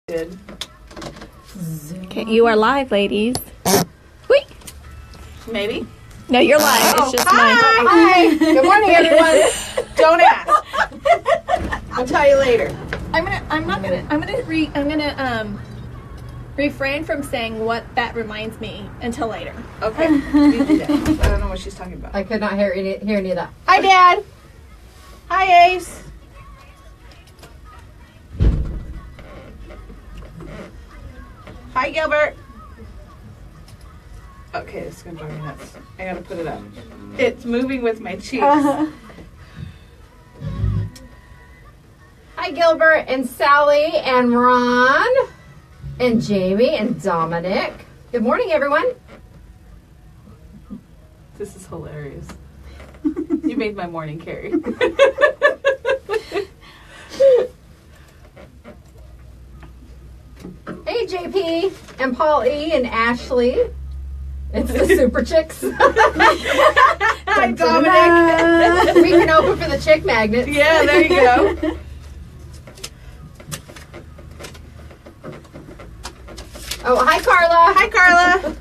Good. Okay, you are live, ladies. Wait. Maybe. No, you're live. It's just mine. Hi. Good morning, everyone. Don't ask. I'll tell you later. I'm gonna refrain from saying what that reminds me until later. Okay. You do that. I don't know what she's talking about. I could not hear any of that. Hi, Dad. Hi, Ace. Hi, Gilbert. Okay, this is gonna drive me nuts. I gotta put it up. It's moving with my cheeks. Hi, Gilbert and Sally and Ron and Jamie and Dominic. Good morning, everyone. This is hilarious. You made my morning, Carrie. Hey, JP and Paul E. and Ashley. It's the Super Chicks. Hi, Dominic. We can open for the chick magnets. Yeah, there you go. Oh, hi, Carla. Hi, Carla.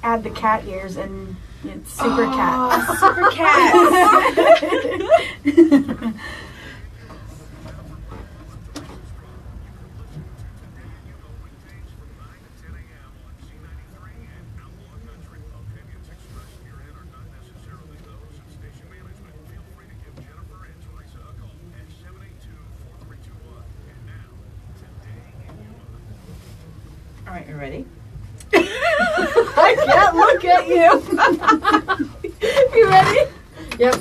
Add the cat ears and it's super cat. Super cat. All right, you ready? I can't look at you. You ready? Yep.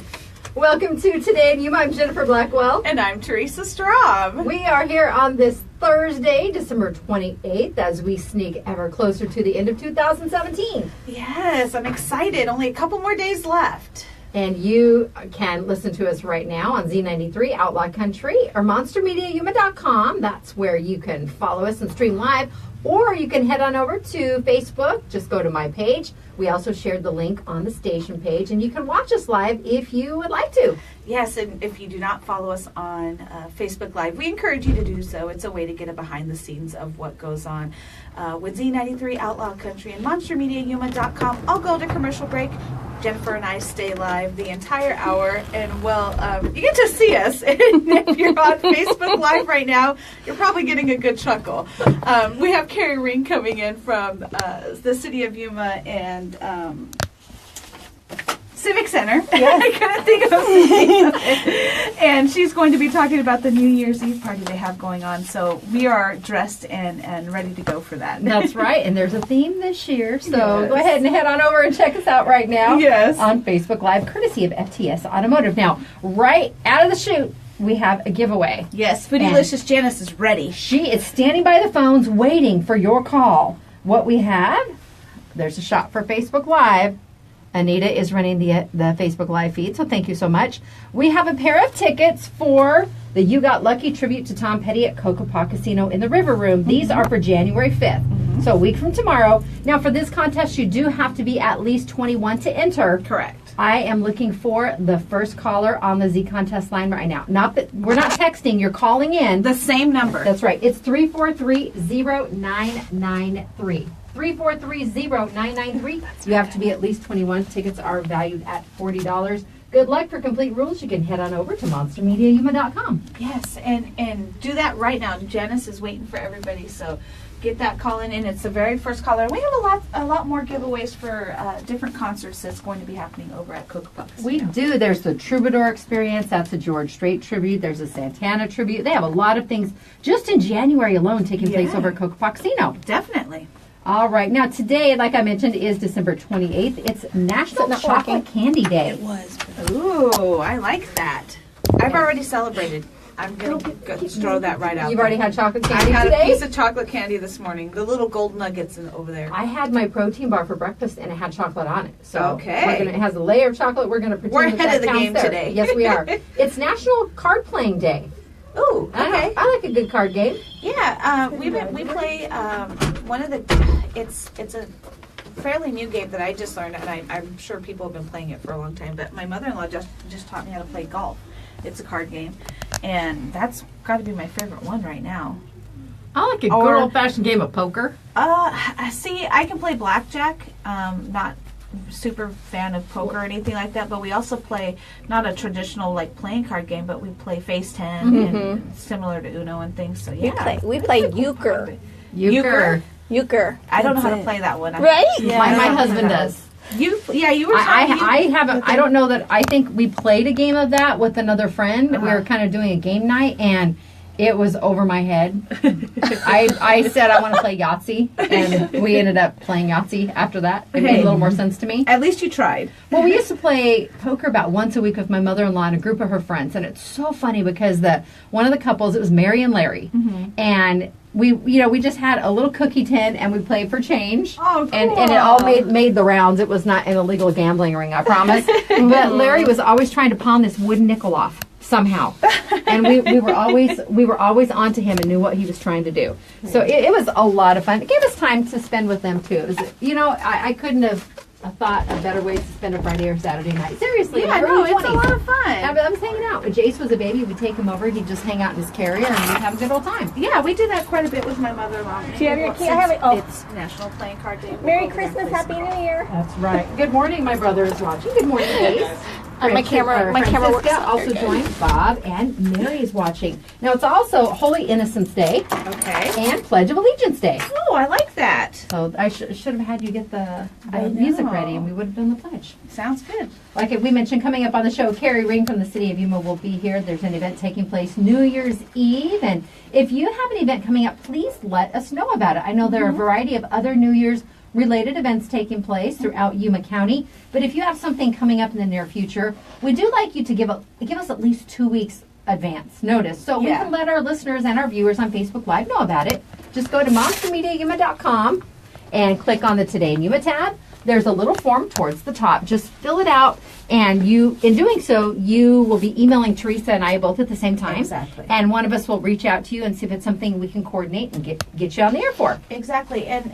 Welcome to Today in Yuma. I'm Jennifer Blackwell. And I'm Teresa Straub. We are here on this Thursday, December 28th, as we sneak ever closer to the end of 2017. Yes, I'm excited. Only a couple more days left. And you can listen to us right now on Z93 Outlaw Country or MonsterMediaYuma.com. That's where you can follow us and stream live. Or you can head on over to Facebook. Just go to my page. We also shared the link on the station page. And you can watch us live if you would like to. Yes, and if you do not follow us on Facebook Live, we encourage you to do so. It's a way to get a behind the scenes of what goes on with Z93 Outlaw Country and MonsterMediaYuma.com. I'll go to commercial break. Jennifer and I stay live the entire hour, and well, you get to see us. And if you're on Facebook Live right now, you're probably getting a good chuckle. We have Carrie Ring coming in from the city of Yuma and Civic Center. Yes. I couldn't think of it. And she's going to be talking about the New Year's Eve party they have going on. So we are dressed and ready to go for that. That's right. And there's a theme this year. So Yes. go ahead and head on over and check us out right now. Yes. On Facebook Live, courtesy of FTS Automotive. Now, right out of the chute, we have a giveaway. Yes, Foodylicious Janice is ready. She is standing by the phones waiting for your call. What we have, there's a shot for Facebook Live. Anita is running the Facebook Live feed, so thank you so much. We have a pair of tickets for the You Got Lucky tribute to Tom Petty at Kokopah Casino in the River Room. These are for January 5th, so a week from tomorrow. Now, for this contest, you do have to be at least 21 to enter. Correct. I am looking for the first caller on the Z contest line right now. Not that we're not texting, you're calling in. The same number. That's right. It's 343-0993. 343-0993. You have to be at least 21. Tickets are valued at $40. Good luck. For complete rules, you can head on over to MonsterMediaYuma.com. Yes, and do that right now. Janice is waiting for everybody, so get that call in, and it's the very first caller. We have a lot more giveaways for different concerts that's going to be happening over at Kokopah Casino. We do. There's the Troubadour Experience. That's a George Strait tribute. There's a Santana tribute. They have a lot of things just in January alone taking place over at Kokopah Casino. Definitely. All right. Now, today, like I mentioned, is December 28th. It's National Chocolate Candy Day. It was. Ooh, I like that. I've already celebrated. I'm going to throw that right out. You've already had chocolate candy I had today? a piece of chocolate candy this morning. The little gold nuggets over there. I had my protein bar for breakfast, and it had chocolate on it. So Okay. it has a layer of chocolate. We're going to pretend We're that ahead of the counts game there. today. Yes, we are. It's National Card Playing Day. Ooh, okay. I like a good card game. Yeah, we play one of the. It's a fairly new game that I just learned, and I'm sure people have been playing it for a long time. But my mother-in-law just taught me how to play golf. It's a card game, and that's got to be my favorite one right now. I like a good Or- old-fashioned game of poker. See, I can play blackjack. Not super fan of poker or anything like that, but we also play not a traditional like playing card game, but we play Face 10 and similar to Uno and things. So yeah, We play euchre. Euchre. Euchre. I don't know how to play that one. Right? Yeah, My I don't husband know. does. You were. I haven't. I don't know that. I think we played a game of that with another friend. We were kind of doing a game night, and it was over my head. I said I want to play Yahtzee, and we ended up playing Yahtzee after that. It made a little more sense to me. At least you tried. Well, we used to play poker about once a week with my mother-in-law and a group of her friends, and it's so funny because one of the couples, it was Mary and Larry, and we just had a little cookie tin and we played for change. Oh, cool. And it all made the rounds. It was not an illegal gambling ring, I promise. But Larry was always trying to pawn this wooden nickel off somehow, and we were always onto him and knew what he was trying to do. So it was a lot of fun. It gave us time to spend with them too. It was, I couldn't have thought of better ways to spend a Friday or Saturday night. Seriously, Yeah, in my no, early it's a 20s. lot of fun. I was hanging out. When Jace was a baby, we'd take him over. He'd just hang out in his carrier, and we'd have a good old time. Yeah, we did that quite a bit with my mother-in-law. Do you have your key? I have it. Oh. It's National Playing Card Day. Merry Christmas, Happy New Year. That's right. Good morning, my brother is watching. Good morning, Jace. My camera works Francisca out also very joined. Bob and Mary is watching. Now it's also Holy Innocents Day Okay. and Pledge of Allegiance Day. Oh, I like that. So I should have had you get the I music know. ready, and we would have done the pledge. Sounds good. Like we mentioned, coming up on the show, Carrie Ring from the city of Yuma will be here. There's an event taking place New Year's Eve, and if you have an event coming up, please let us know about it. I know there are a variety of other New Year's related events taking place throughout Yuma County, but if you have something coming up in the near future, we do like you to give us at least 2 weeks advance notice, so we Yeah. can let our listeners and our viewers on Facebook Live know about it. Just go to monstermediayuma.com and click on the Today in Yuma tab. There's a little form towards the top. Just fill it out, and in doing so, you will be emailing Teresa and I both at the same time. Exactly. And one of us will reach out to you and see if it's something we can coordinate and get you on the air for. Exactly, and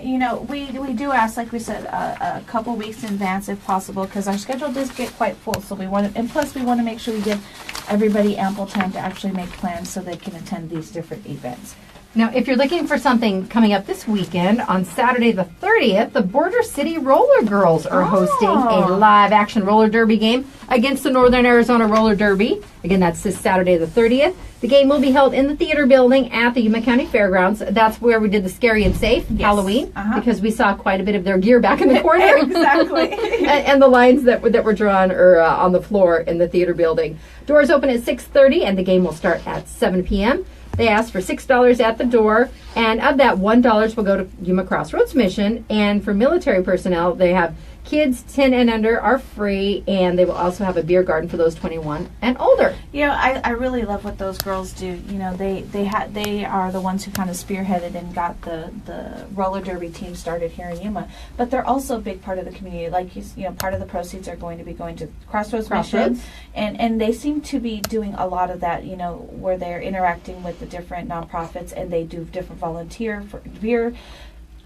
we do ask, like we said, a couple weeks in advance if possible, because our schedule does get quite full. So we want to, and plus we want to make sure we give everybody ample time to actually make plans so they can attend these different events. Now, if you're looking for something coming up this weekend, on Saturday the 30th, the Border City Roller Girls are hosting a live-action roller derby game against the Northern Arizona Roller Derby. Again, that's this Saturday the 30th. The game will be held in the theater building at the Yuma County Fairgrounds. That's where we did the Scary and Safe Halloween, because we saw quite a bit of their gear back in the corner. Exactly. and the lines that were drawn are on the floor in the theater building. Doors open at 6:30, and the game will start at 7 p.m. They ask for $6 at the door, and of that, $1 will go to Yuma Crossroads Mission. And for military personnel, they have kids 10 and under are free, and they will also have a beer garden for those 21 and older. I really love what those girls do. They are the ones who kind of spearheaded and got the roller derby team started here in Yuma. But they're also a big part of the community. Like part of the proceeds are going to be going to Crossroads Mission, and they seem to be doing a lot of that. Where they're interacting with the different nonprofits, and they do different volunteer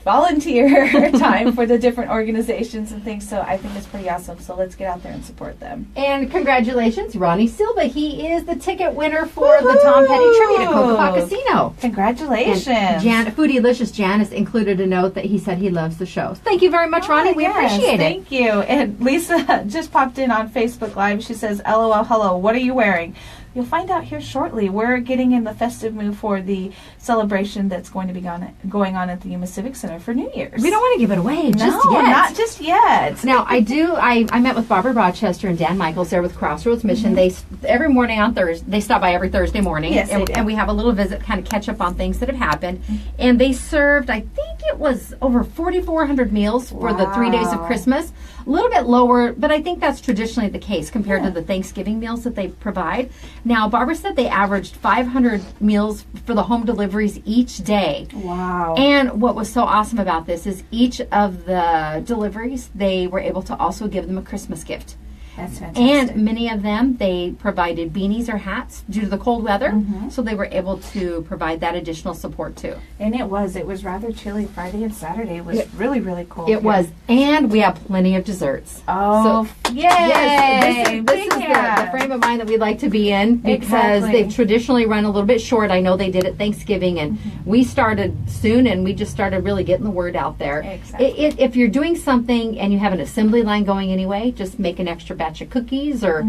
time for the different organizations and things. So I think it's pretty awesome. So let's get out there and support them. And congratulations, Ronnie Silva. He is the ticket winner for the Tom Petty Tribute at Coca Casino. Congratulations. And Foodylicious Janice included a note that he said he loves the show. Thank you very much, Ronnie. We appreciate it. Thank you. And Lisa just popped in on Facebook Live. She says, LOL, hello, what are you wearing? You'll find out here shortly. We're getting in the festive mood for the celebration that's going to be going on at the Yuma Civic Center for New Year's. We don't want to give it away just no, yet. not just yet. Now, I met with Barbara Rochester and Dan Michaels there with Crossroads Mission. They every morning on Thursday, they stop by every Thursday morning. Yes, and we have a little visit, kind of catch up on things that have happened. And they served, I think it was over 4,400 meals for the 3 days of Christmas. A little bit lower, but I think that's traditionally the case compared to the Thanksgiving meals that they provide. Now, Barbara said they averaged 500 meals for the home deliveries each day. Wow. And what was so awesome about this is each of the deliveries, they were able to also give them a Christmas gift. That's fantastic. And many of them, they provided beanies or hats due to the cold weather, so they were able to provide that additional support too. And it was rather chilly Friday and Saturday. It was really, really cold. It was, and we have plenty of desserts. Oh, so, yay! Yes, this is the frame of mind that we'd like to be in, because they've traditionally run a little bit short. I know they did at Thanksgiving, and we started soon, and we just started really getting the word out there. Exactly. If you're doing something and you have an assembly line going anyway, just make an extra batch of cookies or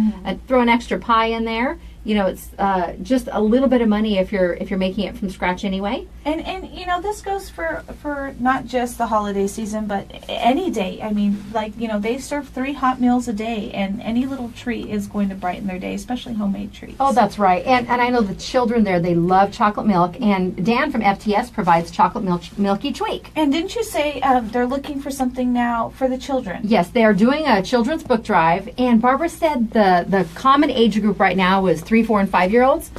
throw an extra pie in there. You know, it's just a little bit of money if you're making it from scratch anyway. And you know, this goes for not just the holiday season, but any day. I mean, like, you know, they serve 3 hot meals a day, and any little treat is going to brighten their day, especially homemade treats. Oh, that's right. And I know the children there, they love chocolate milk, and Dan from FTS provides chocolate milky tweak. And didn't you say they're looking for something now for the children? Yes, they are doing a children's book drive, and Barbara said the common age group right now is 3, 4, and 5-year-olds.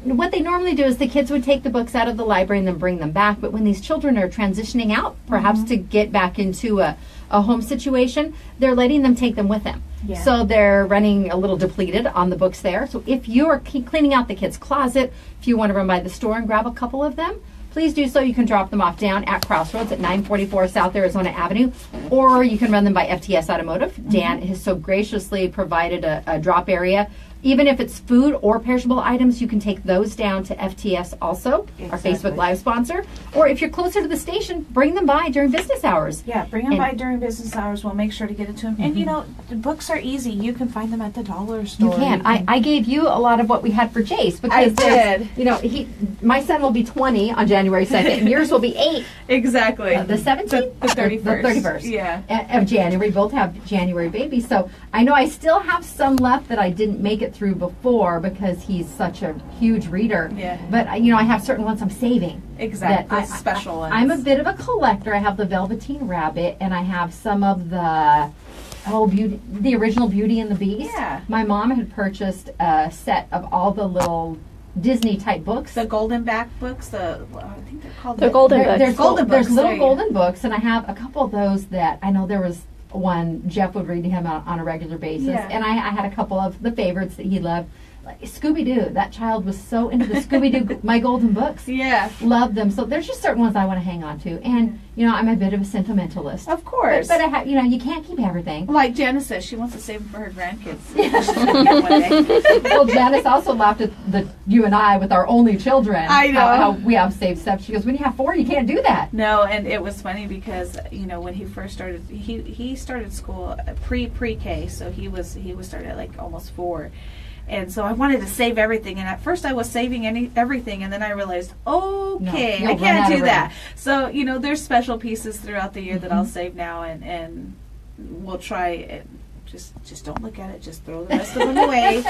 What they normally do is the kids would take the books out of the library and then bring them back, but when these children are transitioning out, perhaps to get back into a home situation, they're letting them take them with them. Yeah. So they're running a little depleted on the books there. So if you are cleaning out the kids' closet, if you want to run by the store and grab a couple of them, please do so. You can drop them off down at Crossroads at 944 South Arizona Avenue, or you can run them by FTS Automotive. Dan has so graciously provided a drop area. Even if it's food or perishable items, you can take those down to FTS also, our Facebook Live sponsor. Or if you're closer to the station, bring them by during business hours. Yeah, bring them by during business hours. We'll make sure to get it to them. And, you know, the books are easy. You can find them at the dollar store. You can. I gave you a lot of what we had for Jace. Because I did. You know, my son will be 20 on January 2nd, and yours will be 8. Exactly. The 17th? The 31st. The 31st. Yeah. Of January. We both have January babies. So I know I still have some left that I didn't make it through before because he's such a huge reader. Yeah. But, you know, I have certain ones I'm saving. Exactly. Special ones. I'm a bit of a collector. I have the Velveteen Rabbit, and I have some of the the original Beauty and the Beast. Yeah. My mom had purchased a set of all the little Disney type books. The golden back books, I think they're called the golden books. There's golden books. There's little golden books, and I have a couple of those that I know there was one Jeff would read to him on a regular basis, and I had a couple of the favorites that he loved. Like Scooby-Doo, that child was so into the Scooby-Doo, my golden books. Yeah. Loved them. So there's just certain ones I want to hang on to. And, you know, I'm a bit of a sentimentalist. Of course. But I have, you know, you can't keep everything. Like Janice says, she wants to save them for her grandkids. Well, Janice also laughed at you and I with our only children. I know. How we have saved stuff. She goes, when you have 4, you can't do that. No, and it was funny because, you know, when he first started, he started school pre-K, so he was started at like almost 4. And so I wanted to save everything, and at first I was saving everything, and then I realized, okay, I can't do that. So, you know, there's special pieces throughout the year that I'll save now, and we'll try it. Just don't look at it. Just throw the rest of them away.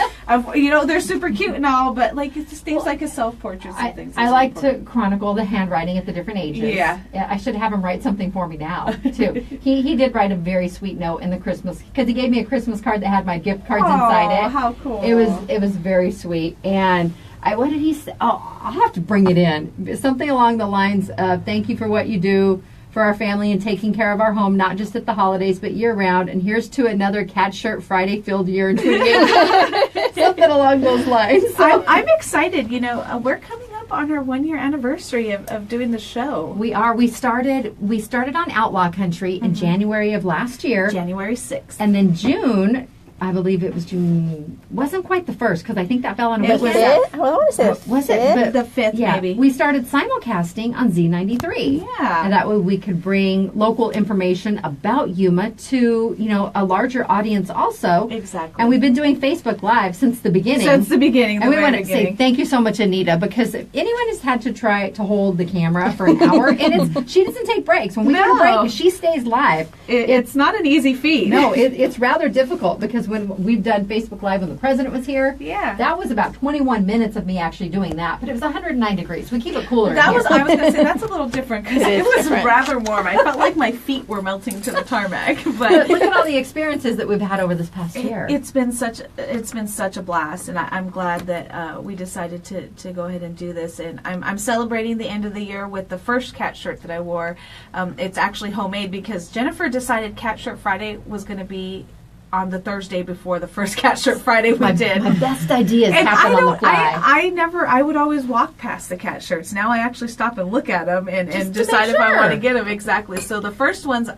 You know, they're super cute and all, but like it's just things like his self-portraits and things. I like to chronicle the handwriting at the different ages. Yeah. I should have him write something for me now too. He did write a very sweet note in the Christmas, because he gave me a Christmas card that had my gift cards inside it. How cool! It was very sweet. And what did he say? Oh, I'll have to bring it in. Something along the lines of, "Thank you for what you do for our family and taking care of our home, not just at the holidays, but year-round. And here's to another Cat Shirt Friday-filled year in 2018." Something along those lines. So. I'm excited. You know, we're coming up on our 1-year anniversary of doing the show. We are. We started on Outlaw Country in January of last year. January 6th. And then June, I believe it was June, wasn't quite the 1st, because I think that fell on a Was Wednesday. it? I want to say Was it? But, the 5th, yeah, maybe. we started simulcasting on Z93. Yeah. And that way we could bring local information about Yuma to, you know, a larger audience also. Exactly. And we've been doing Facebook Live since the beginning. Since the beginning. And we want to say thank you so much, Anita, because if anyone has had to try to hold the camera for an hour, and she doesn't take breaks. When we get a break, she stays live. It's not an easy feat. No, it's rather difficult, because when we've done Facebook Live when the president was here, yeah, that was about 21 minutes of me actually doing that, but it was 109 degrees. We keep it cooler. I was going to say that's a little different, because it was rather warm. I felt like my feet were melting to the tarmac. But look at all the experiences that we've had over this past year. It's been such a blast, and I'm glad that we decided to go ahead and do this. And I'm celebrating the end of the year with the first cat shirt that I wore. It's actually homemade, because Jennifer decided Cat Shirt Friday was going to be on the Thursday before the first Cat Shirt Friday we did. My best ideas And happen on the fly. I would always walk past the cat shirts. Now I actually stop and look at them and Just to decide make if I sure. want to get them. Exactly. So the first ones,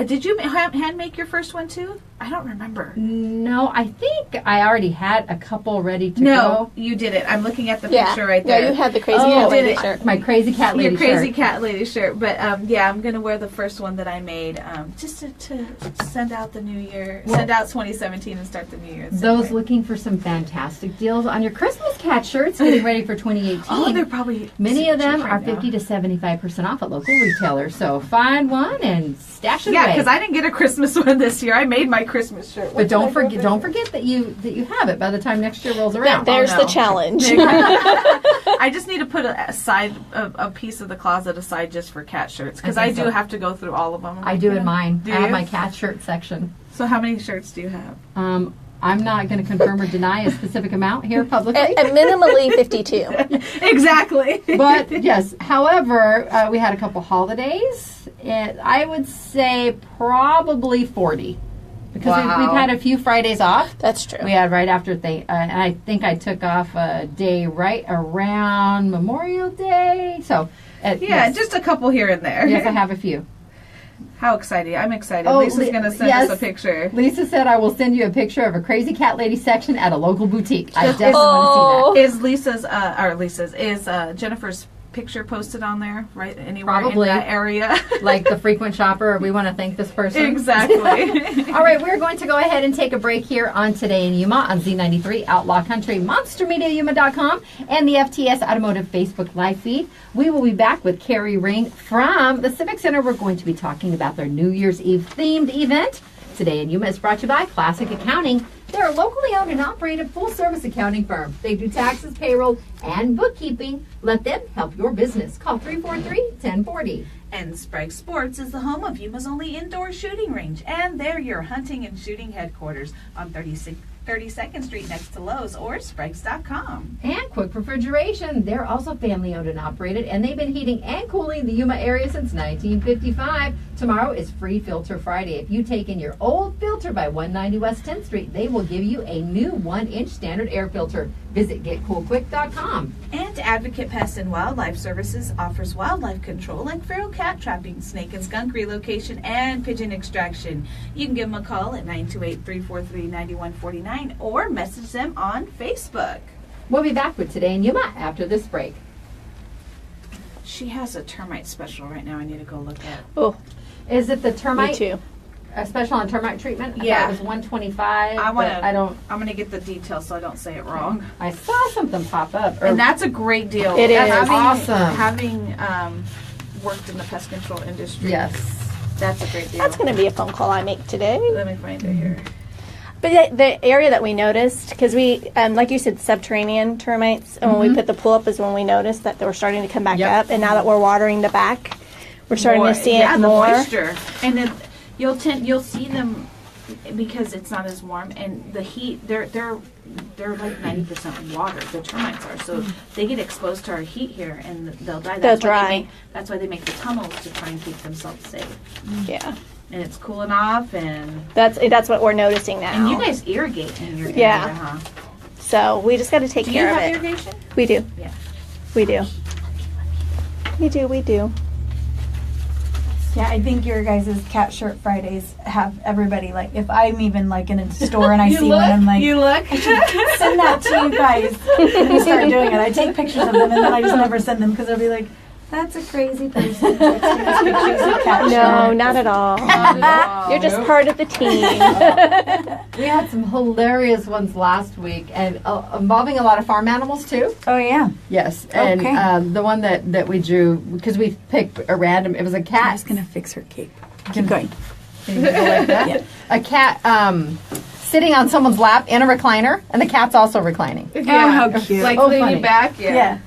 did you hand make your first one too? I don't remember. No, I think I already had a couple ready to No, go. you did it. I'm looking at the Yeah. picture right there. Yeah, you had the crazy Oh, cat did lady it. shirt. My crazy cat lady Your crazy shirt. cat lady shirt. But yeah, I'm going to wear the first one that I made just to send out the new year, send out 2017 and start the new year. Those looking for some fantastic deals on your Christmas cat shirts, getting ready for 2018. Oh, they're probably Many of them cheap are right now. 50 to 75% off at local retailers. So find one and stash it Yeah, away. because I didn't get a Christmas one this year. I made my Christmas shirt. But don't forget that you have it by the time next year rolls around. There's no. the challenge. I just need to put a piece of the closet aside just for cat shirts because I I think do so. have to go through all of them. I do in mine. Do I have you? my cat shirt section. So how many shirts do you have? I'm not going to confirm or deny a specific amount here publicly. At minimally 52. Exactly. But yes, however, we had a couple holidays, and I would say probably 40 because Wow. we've had a few Fridays off. That's true. We had right after and I think I took off a day right around Memorial Day. So Yeah, yes, just a couple here and there. yes, I have a few. How exciting. I'm excited. Oh, Lisa's going to send yes. us a picture. Lisa said I will send you a picture of a crazy cat lady section at a local boutique. I Just- definitely Oh. want to see that. Is Jennifer's picture posted on there, right? Anywhere Probably. in that area? Like the frequent shopper, we want to thank this person. Exactly. All right, we're going to go ahead and take a break here on Today in Yuma on Z93 Outlaw Country, MonsterMediaYuma.com, and the FTS Automotive Facebook Live feed. We will be back with Carrie Ring from the Civic Center. We're going to be talking about their New Year's Eve themed event. Today in Yuma is brought to you by Classic Accounting. They're a locally owned and operated full-service accounting firm. They do taxes, payroll, and bookkeeping. Let them help your business. Call 343-1040. And Sprague Sports is the home of Yuma's only indoor shooting range, and they're your hunting and shooting headquarters on 32nd Street next to Lowe's or Spragues.com. And Quick Refrigeration. They're also family owned and operated, and they've been heating and cooling the Yuma area since 1955. Tomorrow is Free Filter Friday. If you take in your old filter by 190 West 10th Street, they will give you a new 1-inch standard air filter. Visit getcoolquick.com. And Advocate Pest and Wildlife Services offers wildlife control like feral cat trapping, snake and skunk relocation, and pigeon extraction. You can give them a call at 928-343-9149 or message them on Facebook. We'll be back with Today in Yuma after this break. She has a termite special right now I need to go look at. Oh, Is it the me termite, too. a special on termite treatment? I Yeah. thought it was 125. I wanna- but I don't. I'm going to get the details so I don't say it wrong. I saw something pop up. And that's a great deal. It is. Awesome. Having worked in the pest control industry, Yes. that's a great deal. That's going to be a phone call I make today. Let me find it here. But the area that we noticed, because we, like you said, subterranean termites, and when we put the pull up is when we noticed that they were starting to come back Yep. up, and now that we're watering the back, we're starting More- to see yeah, it the more. moisture, and then you'll see them because it's not as warm, and the heat. They're like 90% water. The termites are, so they get exposed to our heat here, and they'll die. They'll Why dry. that's why they make the tunnels to try and keep themselves safe. Yeah, And it's cooling off, and that's what we're noticing now. you guys irrigate in your Yeah. area, huh? So we just got to take Do you care of have it. irrigation? We do. Yeah. We do. We do. Yeah, I think your guys' Cat Shirt Fridays have everybody, like, if I'm even, like, in a store and I see one, I'm like, you look. send that to you guys. And you start doing it. I take pictures of them, and then I just never send them, because they'll be like, that's a crazy person texting us pictures of Cat No, Shirt. not at all. You're just part of the team. We had some hilarious ones last week, and involving a lot of farm animals too. Oh, yeah. Yes, and Okay. the one that we drew, because we picked a random, it was a I'm cat. just going to fix her cape. Keep going. Can you go like that? Yeah. A cat sitting on someone's lap in a recliner, and the cat's also reclining. Oh, how cute. Like Oh, leaning funny. back. yeah.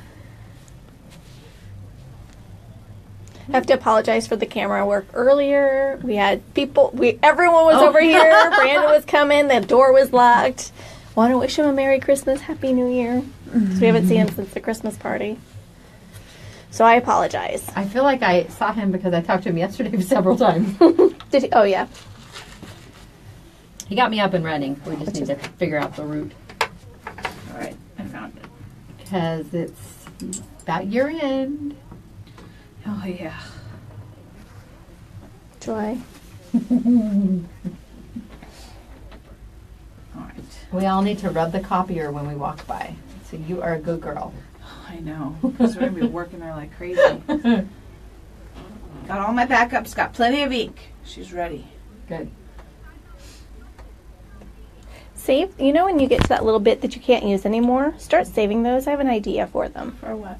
I have to apologize for the camera work earlier. We had people. Everyone was over here. Brandon was coming. The door was locked. Want to wish him a Merry Christmas, Happy New Year. 'Cause we haven't seen him since the Christmas party. So I apologize. I feel like I saw him because I talked to him yesterday several times. Did he? Oh yeah. He got me up and running. We just need to figure out the route. All right, I found it. Because it's about year end. Oh, yeah. Joy. All right. We all need to rub the copier when we walk by. So you are a good girl. I know, because we're going to be working there like crazy. Got all my backups, got plenty of ink. She's ready. Good. Save, you know when you get to that little bit that you can't use anymore? Start saving those. I have an idea for them. For what?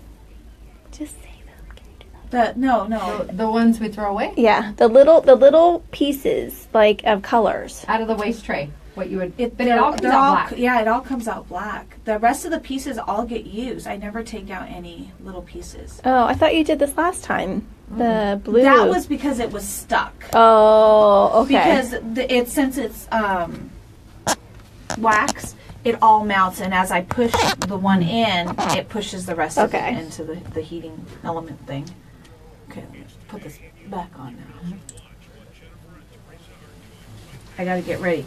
Just save them. Can you do that? No. The ones we throw away? Yeah, the little pieces, like, of colors. Out of the waste tray. What you would... It but it all comes they're out all, black. Yeah, it all comes out black. The rest of the pieces all get used. I never take out any little pieces. Oh, I thought you did this last time. The blue. That was because it was stuck. Oh, okay. Because since it's wax, it all melts, and as I push the one in, it pushes the rest of Okay. it into the heating element thing. Okay, let's put this back on now. I gotta get ready.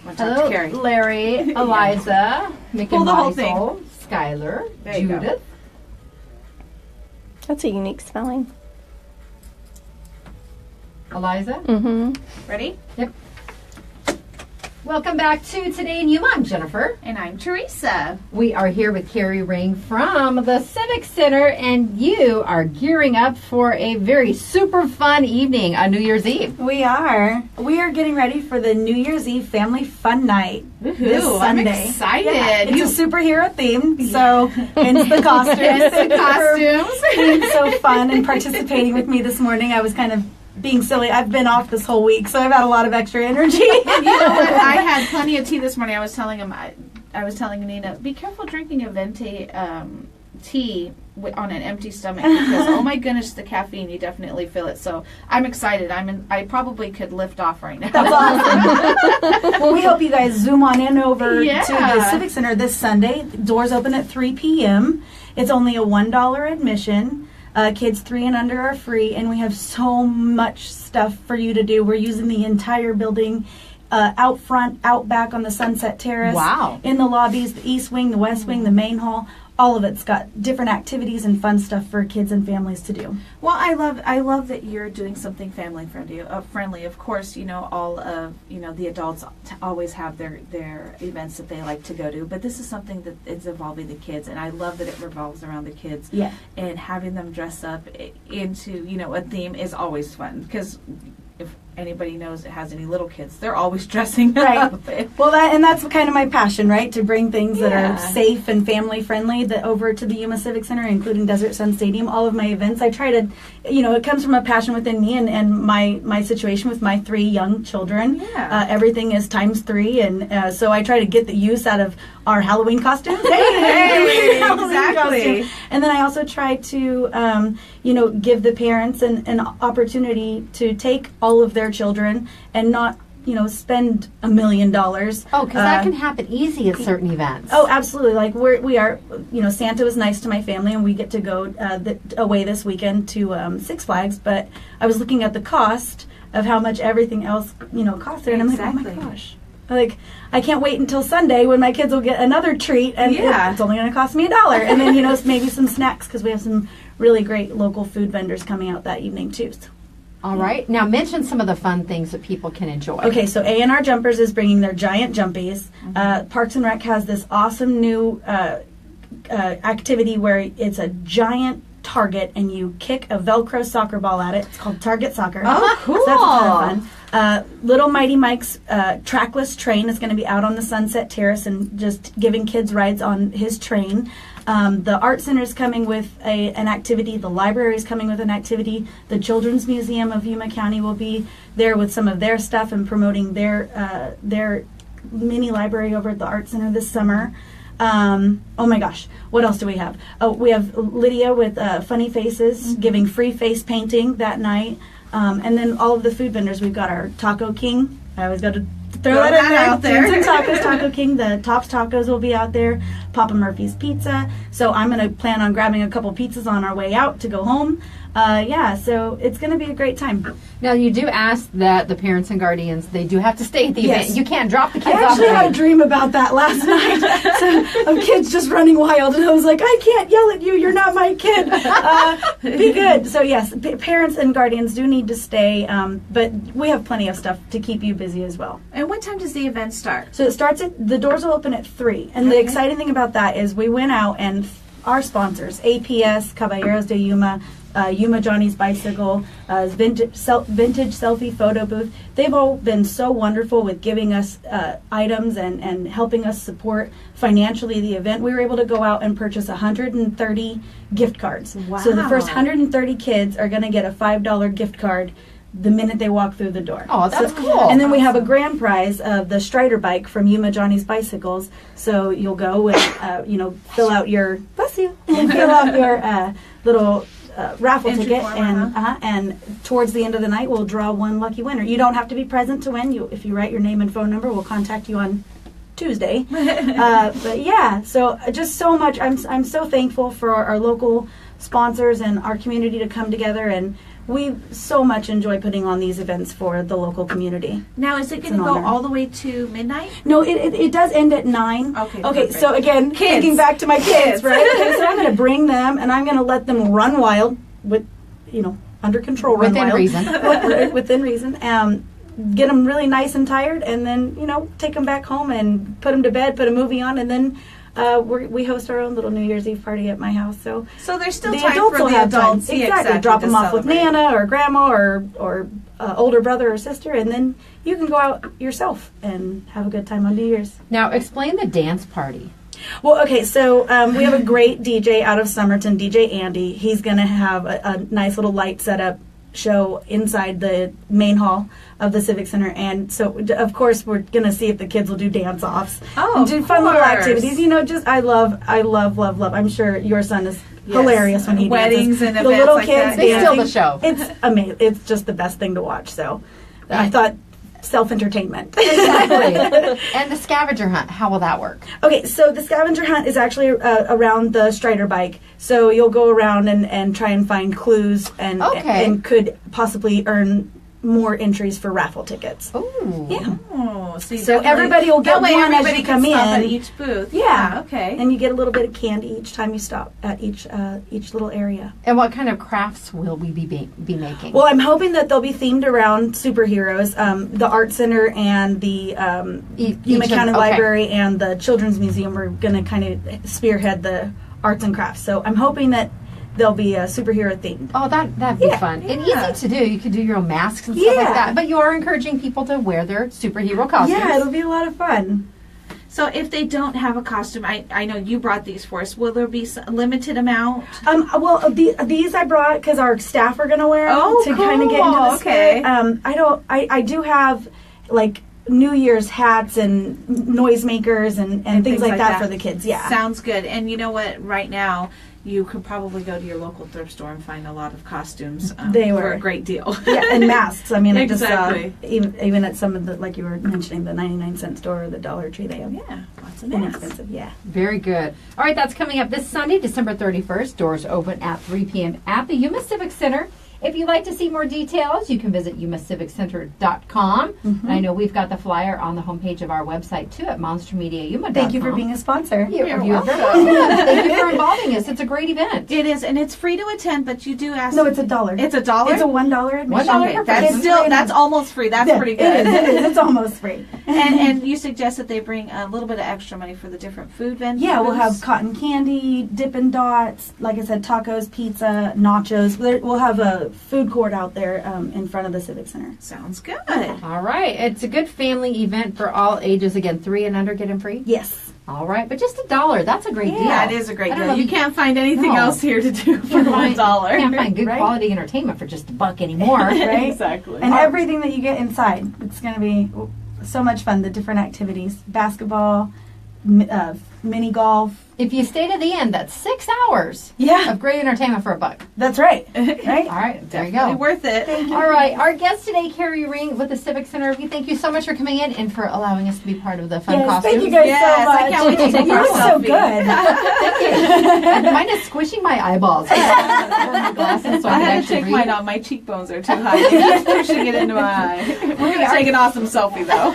I want to talk to Hello, Carrie. Larry, Eliza, Mick Pull and the whole Maisel, Skylar, There you go. Judith. That's a unique spelling. Eliza. Mm-hmm. Ready? Yep. Welcome back to Today in Yuma. I'm Jennifer. And I'm Teresa. We are here with Carrie Ring from the Civic Center, and you are gearing up for a very super fun evening on New Year's Eve. We are. We are getting ready for the New Year's Eve family fun night this I'm Sunday. excited. Yeah, it's a superhero theme, so hence the costumes. Hence the costumes. Being so fun and participating with me this morning. I was kind of being silly. I've been off this whole week, so I've had a lot of extra energy. You know what? I had plenty of tea this morning. I was telling him, I was telling Nina, be careful drinking a venti tea on an empty stomach because oh my goodness, the caffeine, you definitely feel it. So I'm excited. I probably could lift off right now. That's awesome. Well, we hope you guys zoom on in over Yeah. to the Civic Center this Sunday. Doors open at 3 p.m. It's only a $1 admission. Kids 3 and under are free, and we have so much stuff for you to do. We're using the entire building, out front, out back on the Sunset Terrace. Wow. In the lobbies, the East Wing, the West Wing, the main hall. All of it's got different activities and fun stuff for kids and families to do. Well, I love that you're doing something family friendly. Friendly, of course. You know, all of the adults always have their events that they like to go to, but this is something that is involving the kids, and I love that it revolves around the kids. Yeah. And having them dress up into a theme is always fun because if anybody knows it has any little kids, they're always dressing up. Right. Well, that's kind of my passion, right? To bring things that Yeah. are safe and family friendly over to the Yuma Civic Center, including Desert Sun Stadium. All of my events, I try to, it comes from a passion within me and my situation with my 3 young children. Yeah. Everything is times 3, and so I try to get the use out of our Halloween costumes. Hey, Halloween exactly. costume. And then I also try to, give the parents an opportunity to take all of their children and not, spend $1 million. Oh, because that can happen easy at certain events. Oh, absolutely. Like we are, Santa was nice to my family, and we get to go away this weekend to Six Flags. But I was looking at the cost of how much everything else, costs there, and I'm like, oh Exactly. my gosh. Like, I can't wait until Sunday when my kids will get another treat, and Yeah. it's only going to cost me $1. And then, maybe some snacks, because we have some really great local food vendors coming out that evening, too. So. All right. Now mention some of the fun things that people can enjoy. Okay, so A&R Jumpers is bringing their giant jumpies. Parks and Rec has this awesome new activity where it's a giant target and you kick a Velcro soccer ball at it. It's called Target Soccer. Oh, cool. So that's a ton of fun. Little Mighty Mike's trackless train is going to be out on the Sunset Terrace and just giving kids rides on his train. The Art Center is coming with an activity. The library is coming with an activity. The Children's Museum of Yuma County will be there with some of their stuff and promoting their mini library over at the Art Center this summer. Oh my gosh, what else do we have? Oh, we have Lydia with Funny Faces giving free face painting that night. And then all of the food vendors. We've got our Taco King. I always got to throw that in there. out there. Tacos, Taco King. The Tops Tacos will be out there. Papa Murphy's Pizza. So I'm going to plan on grabbing a couple pizzas on our way out to go home. So it's going to be a great time. Now, you do ask that the parents and guardians, they do have to stay at the Yes. event. You can't drop the kids I off. actually had a the dream about that last night of kids just running wild, and I was like, I can't yell at you. You're not my kid. Be good. So yes, parents and guardians do need to stay, but we have plenty of stuff to keep you busy as well. And what time does the event start? So it starts the doors will open at 3, and the exciting thing about that is we went out and our sponsors, APS, Caballeros de Yuma, Yuma Johnny's Bicycle, vintage selfie photo booth. They've all been so wonderful with giving us items and helping us support financially the event. We were able to go out and purchase 130 gift cards. Wow. So the first 130 kids are going to get a $5 gift card the minute they walk through the door. Oh, that's cool. And then we have a grand prize of the Strider bike from Yuma Johnny's Bicycles. So you'll go and fill out your fill out your little raffle Entry ticket, form, and towards the end of the night we'll draw one lucky winner. You don't have to be present to win. If you write your name and phone number, we'll contact you on Tuesday. But yeah, so just so much. I'm so thankful for our local sponsors and our community to come together, and we so much enjoy putting on these events for the local community. Now, is it going to an go honor. all the way to midnight? No, it does end at 9. Okay, Okay. perfect. So again, thinking back to my kids, right? Okay, so I'm going to bring them, and I'm going to let them run wild with, under control, run Within wild. reason. Within reason. Get them really nice and tired, and then take them back home and put them to bed, put a movie on, and then we host our own little New Year's Eve party at my house. So there's still the time adults for will the have time. adults. Yeah, Exactly. Drop to them off with celebrate. Nana or Grandma or older brother or sister, and then you can go out yourself and have a good time on New Year's. Now, explain the dance party. Well, okay, so we have a great DJ out of Somerton, DJ Andy. He's going to have a nice little light setup show inside the main hall of the Civic Center, and so of course we're going to see if the kids will do dance-offs. Oh, and do of fun little course. activities. I love. I'm sure your son is hilarious when he Weddings dances. and the events little like kids that. They steal dancing. the show. It's amazing. It's just the best thing to watch. So I thought self-entertainment. Exactly. And the scavenger hunt, how will that work? Okay, so the scavenger hunt is actually around the Strider bike. So you'll go around and try and find clues and could possibly earn more entries for raffle tickets. Ooh. Yeah. Oh, So definitely- everybody will get that way one as everybody you can come stop in. at each booth. Yeah. Okay. And you get a little bit of candy each time you stop at each little area. And what kind of crafts will we be making? Well, I'm hoping that they'll be themed around superheroes. The Art Center and the Yuma County Library and the Children's Museum are going to kind of spearhead the arts and crafts. So I'm hoping that they'll be superhero themed. Oh, that'd be fun. And Yeah. easy to do. You could do your own masks and stuff like Yeah. that. But you are encouraging people to wear their superhero costumes. Yeah, it'll be a lot of fun. So if they don't have a costume, I know you brought these for us. Will there be a limited amount? These I brought because our staff are going to wear them Oh, to kind of get into cool. the spirit. Okay. I do have like New Year's hats and noisemakers and things like that for the kids. Yeah. Sounds good. And you know what? Right now, you could probably go to your local thrift store and find a lot of costumes They for were. a great deal. Yeah, and masks. I mean, Exactly. I just saw even at some of the, like you were mentioning, the 99-cent store or the Dollar Tree, they have Yeah, lots of masks. inexpensive. Yeah. Very good. All right, that's coming up this Sunday, December 31st. Doors open at 3 p.m. at the Yuma Civic Center. If you'd like to see more details, you can visit yumaciviccenter.com. And I know we've got the flyer on the homepage of our website, too, at monstermediayuma.com. Thank you for being a sponsor. You're welcome. welcome. Thank you for involving us. It's a great event. It is, and it's free to attend, but you do ask. No, it's $1. It's $1? It's a $1 admission. $1 Okay, per that's person. still that's almost free. That's pretty good. It is. It's almost free. and you suggest that they bring a little bit of extra money for the different food vendors. Yeah, we'll have cotton candy, Dippin' Dots, like I said, tacos, pizza, nachos. We'll have a food court out there in front of the Civic Center. Sounds good. All right. It's a good family event for all ages. Again, 3 and under get in free. Yes. All right. But just $1. That's a great deal. Yeah, it is a great I don't deal. know You if can't find anything No. else here to do for Can't find $1. Can't find good Right? quality entertainment for just $1 anymore. Right? Exactly. And everything that you get inside. It's going to be so much fun. The different activities, basketball, mini golf. If you stay to the end, that's 6 hours Yeah, of great entertainment for $1. that's right. Right? All right, there you Definitely go. worth it. All right, our guest today, Carrie Ring with the Civic Center. We thank you so much for coming in and for allowing us to be part of the fun Yes, costumes. thank you guys Yes, so much. I can't wait to take You our look so selfie. good. Mine is squishing my eyeballs. My glasses so I can had to actually take read. mine off. My cheekbones are too high. They're just pushing it into my eye. We're going to take an awesome selfie, though.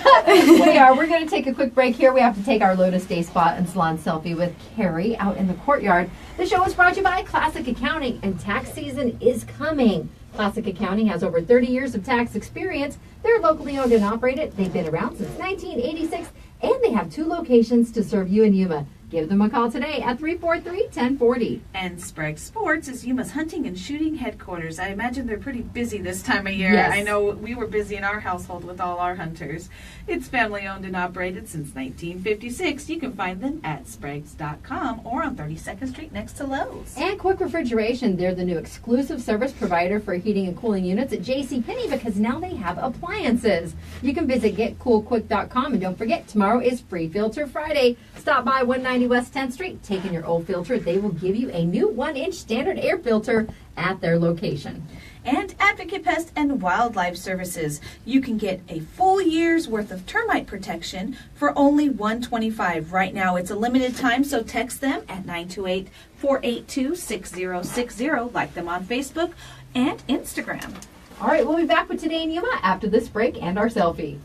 We are. We're going to take a quick break here. We have to take our Lotus Day Spot and Salon selfie with Carrie out in the courtyard. The show is brought to you by Classic Accounting, and tax season is coming. Classic Accounting has over 30 years of tax experience. They're locally owned and operated. They've been around since 1986, and they have 2 locations to serve you in Yuma. Give them a call today at 343-1040. And Sprague Sports is Yuma's hunting and shooting headquarters. I imagine they're pretty busy this time of year. Yes. I know we were busy in our household with all our hunters. It's family owned and operated since 1956. You can find them at Spragues.com or on 32nd Street next to Lowe's. And Quick Refrigeration, they're the new exclusive service provider for heating and cooling units at JCPenney because now they have appliances. You can visit getcoolquick.com, and don't forget, tomorrow is Free Filter Friday. Stop by 190 West 10th Street, take in your old filter. They will give you a new 1-inch standard air filter at their location. And Advocate Pest and Wildlife Services. You can get a full year's worth of termite protection for only $125. Right now it's a limited time, so text them at 928-482-6060. Like them on Facebook and Instagram. All right, we'll be back with Today in Yuma after this break and our selfie.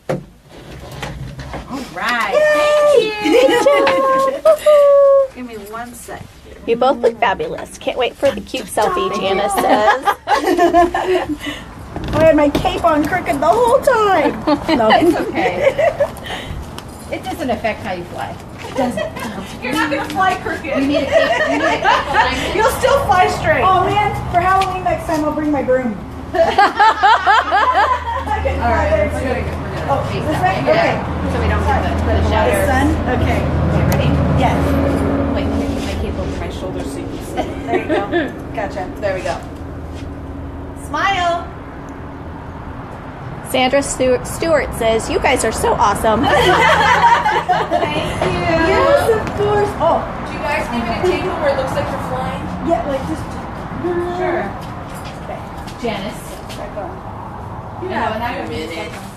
All right. Give me 1 sec. You both look fabulous. Can't wait for the cute selfie, Janice says. I had my cape on crooked the whole time. No, It's okay. It doesn't affect how you fly. You're not going to fly crooked. You need a cape. You'll still fly straight. Oh man, for Halloween next time I'll bring my broom. I can All fly right, there we're too. gonna Oh, face this that way? way. Okay. So we don't get the The shadows. sun? Okay. Okay, ready? Yes. Wait, let me put my cape over my shoulder so you can see. There you go. Gotcha. There we go. Smile. Sandra Stewart says, you guys are so awesome. Thank you. Yes, of course. Oh, Do you guys give it a table where it looks like you're flying? yeah, like just. Sure. Janice. Back on. You have an a few minutes.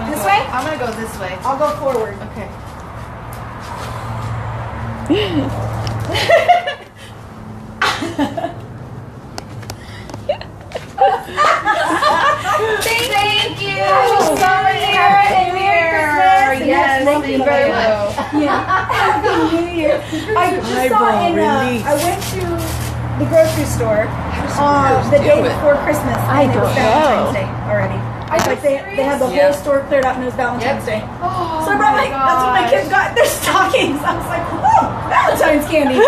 This way? I'm going to go this way. I'll go forward. Okay. Thank you. Oh, Sorry, Happy Merry Christmas. Yes, Thank you very much. Yeah. Happy New Year. I just saw in, I went to the grocery store the day before Christmas. I and it was don't Valentine's know. Day already. Like they had the Yeah. whole store cleared out and it was Valentine's Day. Oh, So I brought my, that's what my kids got in their stockings. I was like, oh, Valentine's candy.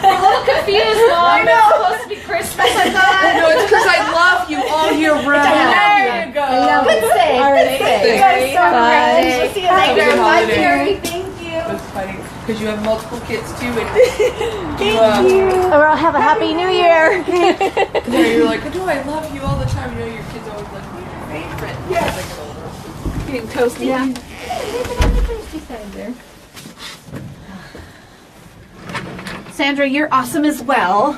I'm a little confused, Mom. I know. It's supposed to be Christmas, I thought. No, it's because I love you all year round. There you go. Good save. All right, Good thank save. you guys so Bye. much. We'll see you Thank later. you. Bye, Bye, Carrie. Carrie. Thank you. That's funny because you have multiple kids too, and Thank you. Well, have a happy new year. you're like, no, I love you all the time. You know, your kids always like, who's your favorite? Yeah. As I get older. Getting toasty. Yeah. Sandra, you're awesome as well.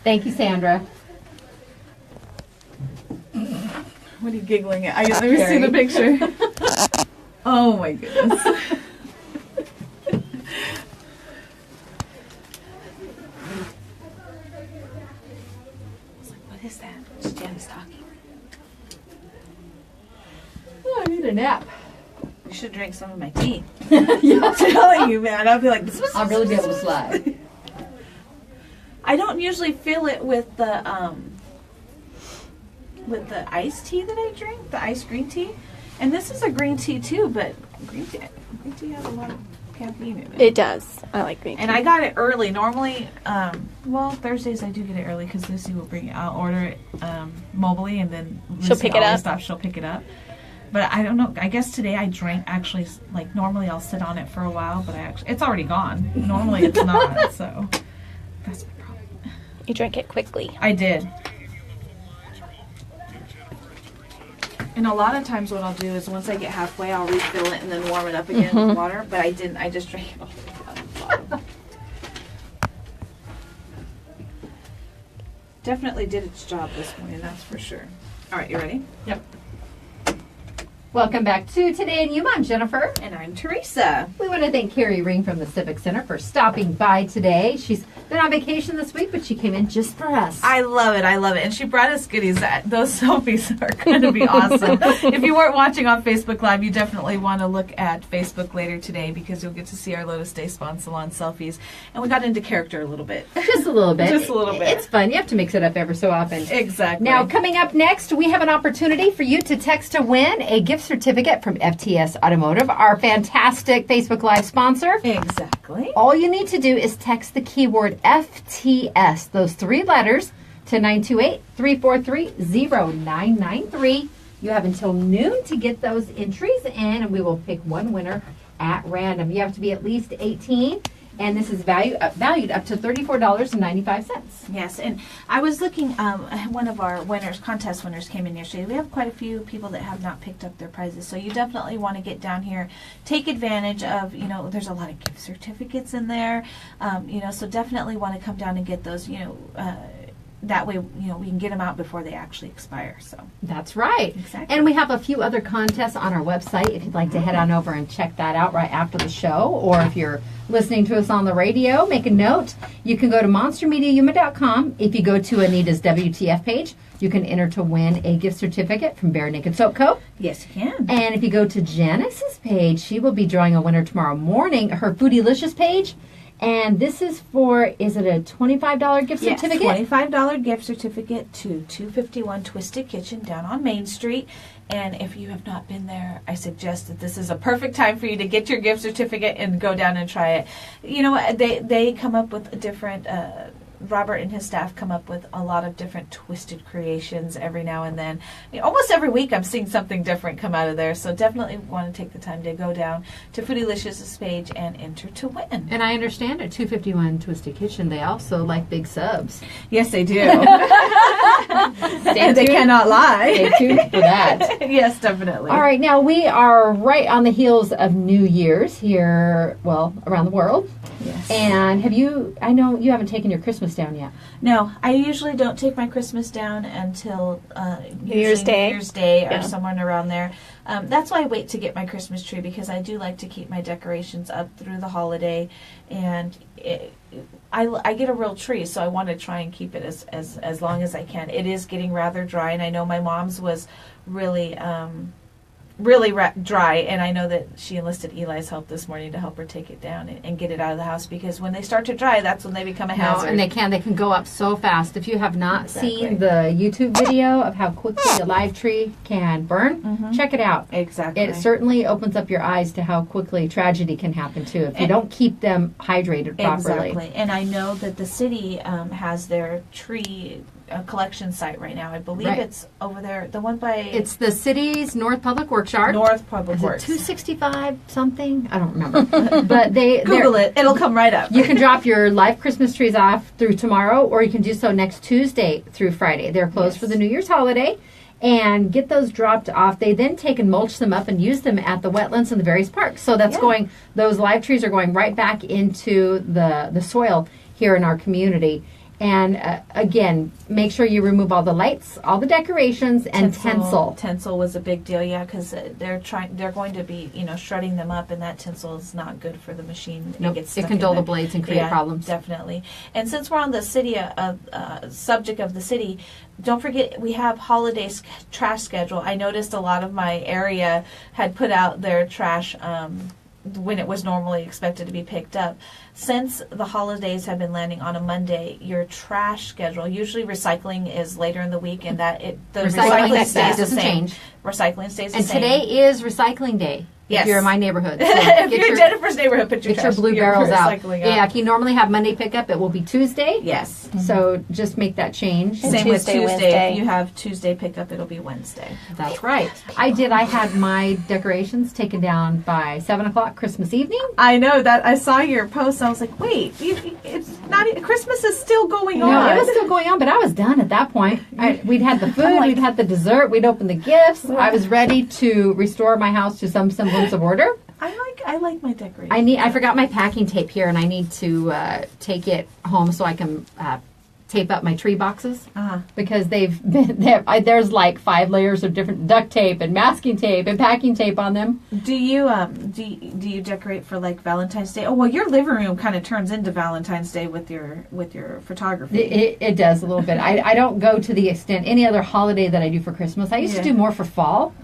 Thank you, Sandra. What are you giggling at? Let me see the picture. Oh my goodness. What is that? It's Janice talking. Oh, I need a nap. You should drink some of my tea. I'm telling you, man. I'll be like, I'll really be able to slide. I don't usually feel it with the iced tea that I drink, the iced green tea. And this is a green tea too, but green tea has a lot of caffeine in it. It does. I like green tea. And I got it early. Normally, Thursdays I do get it early because Lucy will bring it. I'll order it mobilely, and then Lucy She'll pick it always up. stops. She'll pick it up. But I don't know. I guess today I drank actually. Like normally I'll sit on it for a while, but it's already gone. Normally it's not. So that's my problem. You drink it quickly. I did. And a lot of times what I'll do is once I get halfway, I'll refill it and then warm it up again with water. But I didn't. I just drank it all the way down the bottom. Definitely did its job this morning, that's for sure. All right, you ready? Yep. Welcome back to Today in Yuma. I'm Jennifer. And I'm Teresa. We want to thank Carrie Ring from the Civic Center for stopping by today. She's been on vacation this week, but she came in just for us. I love it. I love it. And she brought us goodies. Those selfies are going to be awesome. If you weren't watching on Facebook Live, you definitely want to look at Facebook later today because you'll get to see our Lotus Day Spa Salon selfies. And we got into character a little bit. Just a little bit. Just a little bit. It's fun. You have to mix it up ever so often. Exactly. Now, coming up next, we have an opportunity for you to text to win a gift certificate from FTS Automotive, our fantastic Facebook Live sponsor. Exactly. All you need to do is text the keyword FTS, those 3 letters, to 928-343-0993. You have until noon to get those entries in, and we will pick one winner at random. You have to be at least 18, and this is valued up to $34.95. Yes, and I was looking, one of our contest winners came in yesterday. We have quite a few people that have not picked up their prizes, so you definitely want to get down here, take advantage of, there's a lot of gift certificates in there, so definitely want to come down and get those, that way, we can get them out before they actually expire. So that's right. Exactly. And we have a few other contests on our website if you'd like to head on over and check that out right after the show. Or if you're listening to us on the radio, make a note. You can go to monstermediayuma.com. If you go to Anita's WTF page, you can enter to win a gift certificate from Bare Naked Soap Co. Yes, you can. And if you go to Janice's page, she will be drawing a winner tomorrow morning. Her Foodylicious page. And this is for, is it a $25 gift certificate? Yes, $25 gift certificate to 251 Twisted Kitchen down on Main Street. And if you have not been there, I suggest that this is a perfect time for you to get your gift certificate and go down and try it. You know what? They come up with different... Robert and his staff come up with a lot of different twisted creations every now and then. Almost every week I'm seeing something different come out of there. So definitely want to take the time to go down to Foodylicious' page and enter to win. And I understand at 251 Twisted Kitchen, they also like big subs. Yes, they do. Stay They cannot lie. Stay tuned for that. Yes, definitely. All right, now we are right on the heels of New Year's here, well, around the world. Yes. And I know you haven't taken your Christmas down yet. No, I usually don't take my Christmas down until New Year's Day. New Year's Day Yeah. or somewhere around there. That's why I wait to get my Christmas tree because I do like to keep my decorations up through the holiday, and I get a real tree, so I want to try and keep it as long as I can. It is getting rather dry, and I know my mom's was really dry, and I know that she enlisted Eli's help this morning to help her take it down and get it out of the house, because when they start to dry, that's when they become a hazard. And they can go up so fast. If you have not Exactly. seen the YouTube video of how quickly a live tree can burn, check it out. Exactly. It certainly opens up your eyes to how quickly tragedy can happen too if you don't keep them hydrated properly. Exactly. And I know that the city has their tree collection site right now. I believe Right. it's over there, the one by It's the city's North Public Works Yard. North Public Is it Works. 265 something? I don't remember. But Google it. It'll come right up. You can drop your live Christmas trees off through tomorrow, or you can do so next Tuesday through Friday. They're closed Yes. for the New Year's holiday. And get those dropped off. They then take and mulch them up and use them at the wetlands in the various parks. So that's those live trees are going right back into the soil here in our community. And again, make sure you remove all the lights, all the decorations, and tinsel. Tinsel was a big deal, yeah, because they're going to be, shredding them up, and that tinsel is not good for the machine. Nope. Gets It stuck can in dull the there. blades and create problems. Definitely. And since we're on the city subject of the city, don't forget we have holiday trash schedule. I noticed a lot of my area had put out their trash when it was normally expected to be picked up. Since the holidays have been landing on a Monday, your trash schedule, usually recycling is later in the week, and the recycling stays the doesn't same. change. Recycling stays the And same. today is recycling day. Yes. If you're in my neighborhood. So if you're in Jennifer's neighborhood, put your get your trash, blue barrels out. recycling Yeah, if you normally have Monday pickup, it will be Tuesday. Yes. So just make that change. And Same with Tuesday, Tuesday. Wednesday. If you have Tuesday pickup, it'll be Wednesday. That's right. I had my decorations taken down by 7 o'clock Christmas evening. I know that. I saw your post. I was like, wait, it's Christmas is still going on. No, it was still going on, but I was done at that point. We'd had the food, we'd had the dessert, we'd opened the gifts. I was ready to restore my house to some semblance of order. I like my decorations. I forgot my packing tape here, and I need to take it home so I can tape up my tree boxes because there's like 5 layers of different duct tape and masking tape and packing tape on them. Do you decorate for like Valentine's Day? Oh well, your living room kind of turns into Valentine's Day with your photography. It does a little bit. I don't go to the extent any other holiday that I do for Christmas. I used to do more for fall,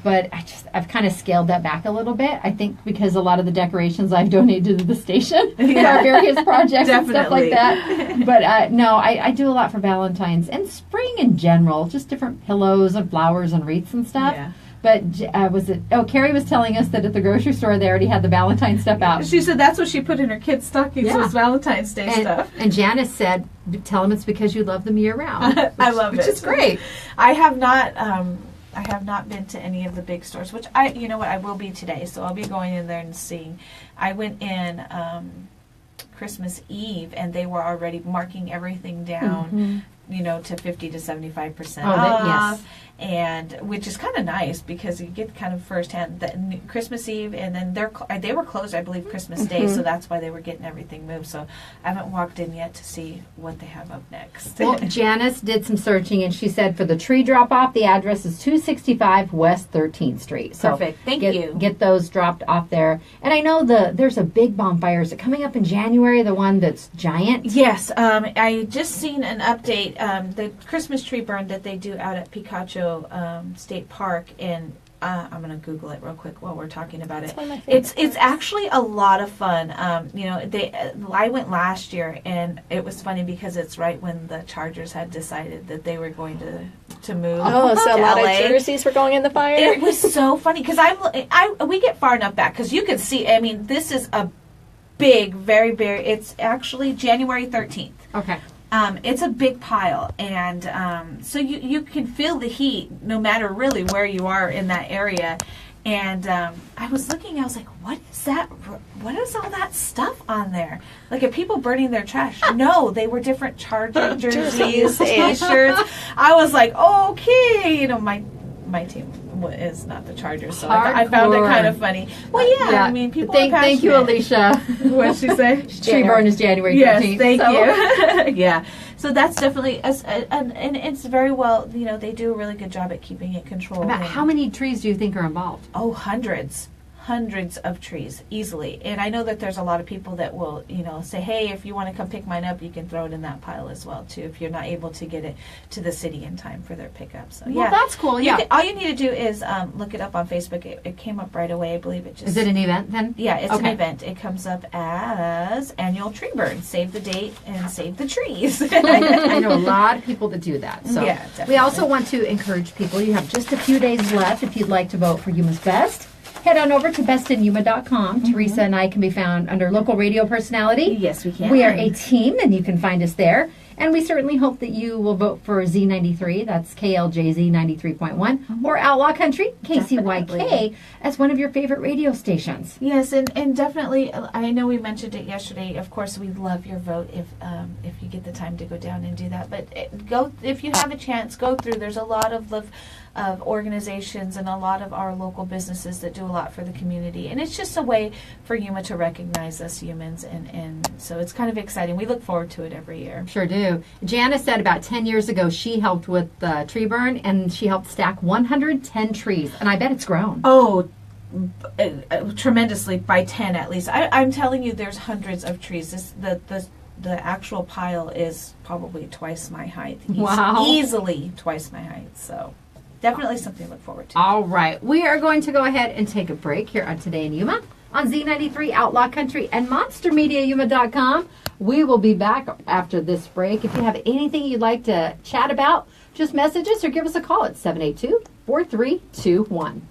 but I've kind of scaled that back a little bit. I think because a lot of the decorations I've donated to the station for our various projects and stuff like that. But no, I do a lot for Valentine's and spring in general, just different pillows and flowers and wreaths and stuff. Yeah. But Carrie was telling us that at the grocery store they already had the Valentine's stuff out. She said that's what she put in her kids' stockings was Valentine's Day stuff. And Janice said, tell them it's because you love them year round. I love it. Which is great. I have not been to any of the big stores, which you know what, I will be today, so I'll be going in there and seeing. I went in Christmas Eve, and they were already marking everything down, to 50 to 75% off. Yes. And which is kind of nice because you get kind of firsthand that Christmas Eve, and then they were closed, I believe, Christmas Day, so that's why they were getting everything moved. So I haven't walked in yet to see what they have up next. Well, Janice did some searching, and she said for the tree drop-off, the address is 265 West 13th Street. So perfect. Thank you. Get those dropped off there. And I know there's a big bonfire. Is it coming up in January, the one that's giant? Yes. I just seen an update. The Christmas tree burn that they do out at Picacho State Park, and I'm going to Google it real quick while we're talking about it. It's actually a lot of fun. I went last year, and it was funny because it's right when the Chargers had decided that they were going to move. Oh, so to a lot LA. of jerseys were going in the fire. It was so funny because we get far enough back because you can see. I mean, this is a big, very, very. It's actually January 13th. Okay. It's a big pile, and so you can feel the heat no matter really where you are in that area. And I was looking, I was like, what is that? What is all that stuff on there? Like, are people burning their trash? No, they were different Charger jerseys, T-shirts. I was like, okay, my team is not the Chargers, so I found it kind of funny. Well, yeah. I mean, people are passionate. Thank you, Alicia. What did she say? Tree burn is January 13th. Yes, thank you. Yeah. So that's definitely, and it's very well, they do a really good job at keeping it controlled. About how many trees do you think are involved? Oh, hundreds of trees easily. And I know that there's a lot of people that will, say, hey, if you want to come pick mine up, you can throw it in that pile as well too, if you're not able to get it to the city in time for their pickup. So well, that's cool. Yeah. All you need to do is look it up on Facebook. It came up right away. I believe it just. Is it an event then? Yeah, it's an event. It comes up as annual tree burn. Save the date and save the trees. I know a lot of people that do that. So yeah, definitely. We also want to encourage people. You have just a few days left if you'd like to vote for Yuma's Best. Head on over to bestinYuma.com. Teresa and I can be found under local radio personality. Yes, we can. We are a team, and you can find us there. And we certainly hope that you will vote for Z93, that's KLJZ 93.1, or Outlaw Country, KCYK, Definitely. as one of your favorite radio stations. Yes, and definitely, I know we mentioned it yesterday. Of course, we'd love your vote if you get the time to go down and do that. But go if you have a chance, go through. There's a lot of organizations and a lot of our local businesses that do a lot for the community, and it's just a way for Yuma to recognize us humans, and so it's kind of exciting. We look forward to it every year. Sure do. Janice said about 10 years ago she helped with the tree burn, and she helped stack 110 trees, and I bet it's grown. Oh, tremendously, by 10 at least. I'm telling you, there's hundreds of trees. The actual pile is probably twice my height. Wow. Easily twice my height, so definitely something to look forward to. All right. We are going to go ahead and take a break here on Today in Yuma on Z93 Outlaw Country and MonsterMediaYuma.com. We will be back after this break. If you have anything you'd like to chat about, just message us or give us a call at 782-4321.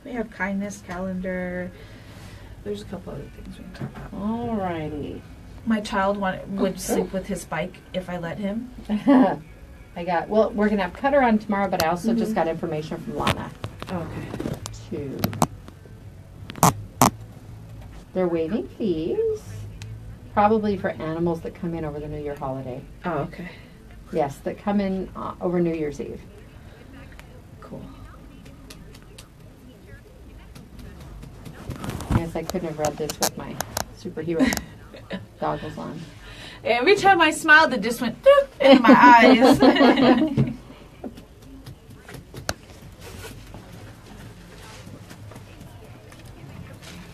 We have kindness calendar. There's a couple other things we can talk about. All righty. My child would sleep with his bike if I let him. We're going to have Cutter on tomorrow, but I also just got information from Lana. Okay. They're waiving fees, probably for animals that come in over the New Year holiday. Oh, okay. Yes, that come in over New Year's Eve. Cool. Yes, I couldn't have read this with my superhero goggles on. Every time I smiled, it just went doop in my eyes.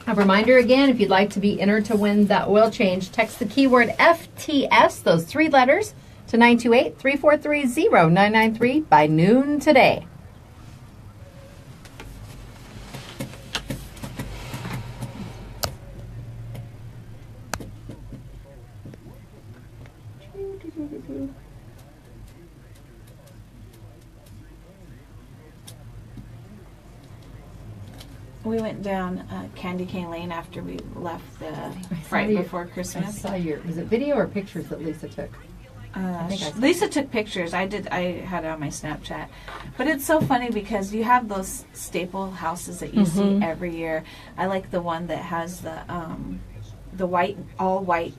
A reminder again, if you'd like to be entered to win that oil change, text the keyword FTS, those 3 letters, to 928-343-0993 by noon today. We went down Candy Cane Lane after we left right before Christmas. I saw was it video or pictures that Lisa took? Lisa took pictures. I had it on my Snapchat. But it's so funny because you have those staple houses that you see every year. I like the one that has the white, all white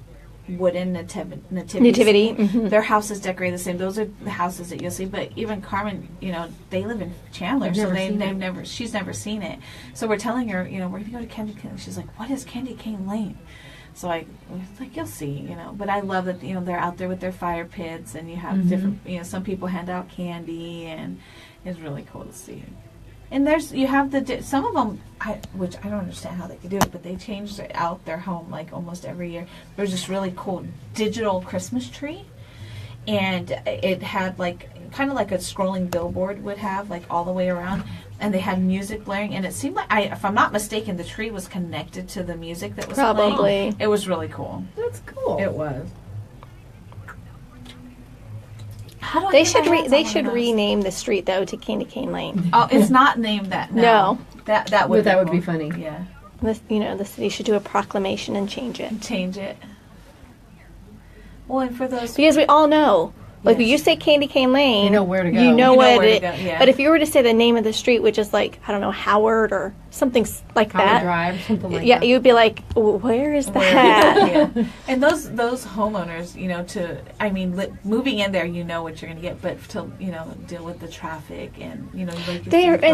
wooden nativity. Their house is decorated the same. Those are the houses that you'll see. But even Carmen, they live in Chandler, she's never seen it. So we're telling her, we're gonna go to Candy Cane. She's like, what is Candy Cane Lane? So I was like, you'll see, But I love that, they're out there with their fire pits, and you have different, some people hand out candy, and it's really cool to see. And you have some of them, which I don't understand how they could do it, but they changed out their home like almost every year. There's this really cool digital Christmas tree, and it had kind of like a scrolling billboard would have all the way around, and they had music blaring, and it seemed like, if I'm not mistaken, the tree was connected to the music that was playing. It was really cool. That's cool. It was. They should rename the street though to Candy Cane Lane. Oh, it's not named that. No. That would be funny. Yeah. The city should do a proclamation and change it. Well, and for those, because we all know, when you say Candy Cane Lane, you know where to go. You know where what to go. Yeah. But if you were to say the name of the street, which is Howard or something like that, Drive, something like that. Yeah, you'd be like, where is that? And those homeowners, moving in there, what you're going to get, but to deal with the traffic and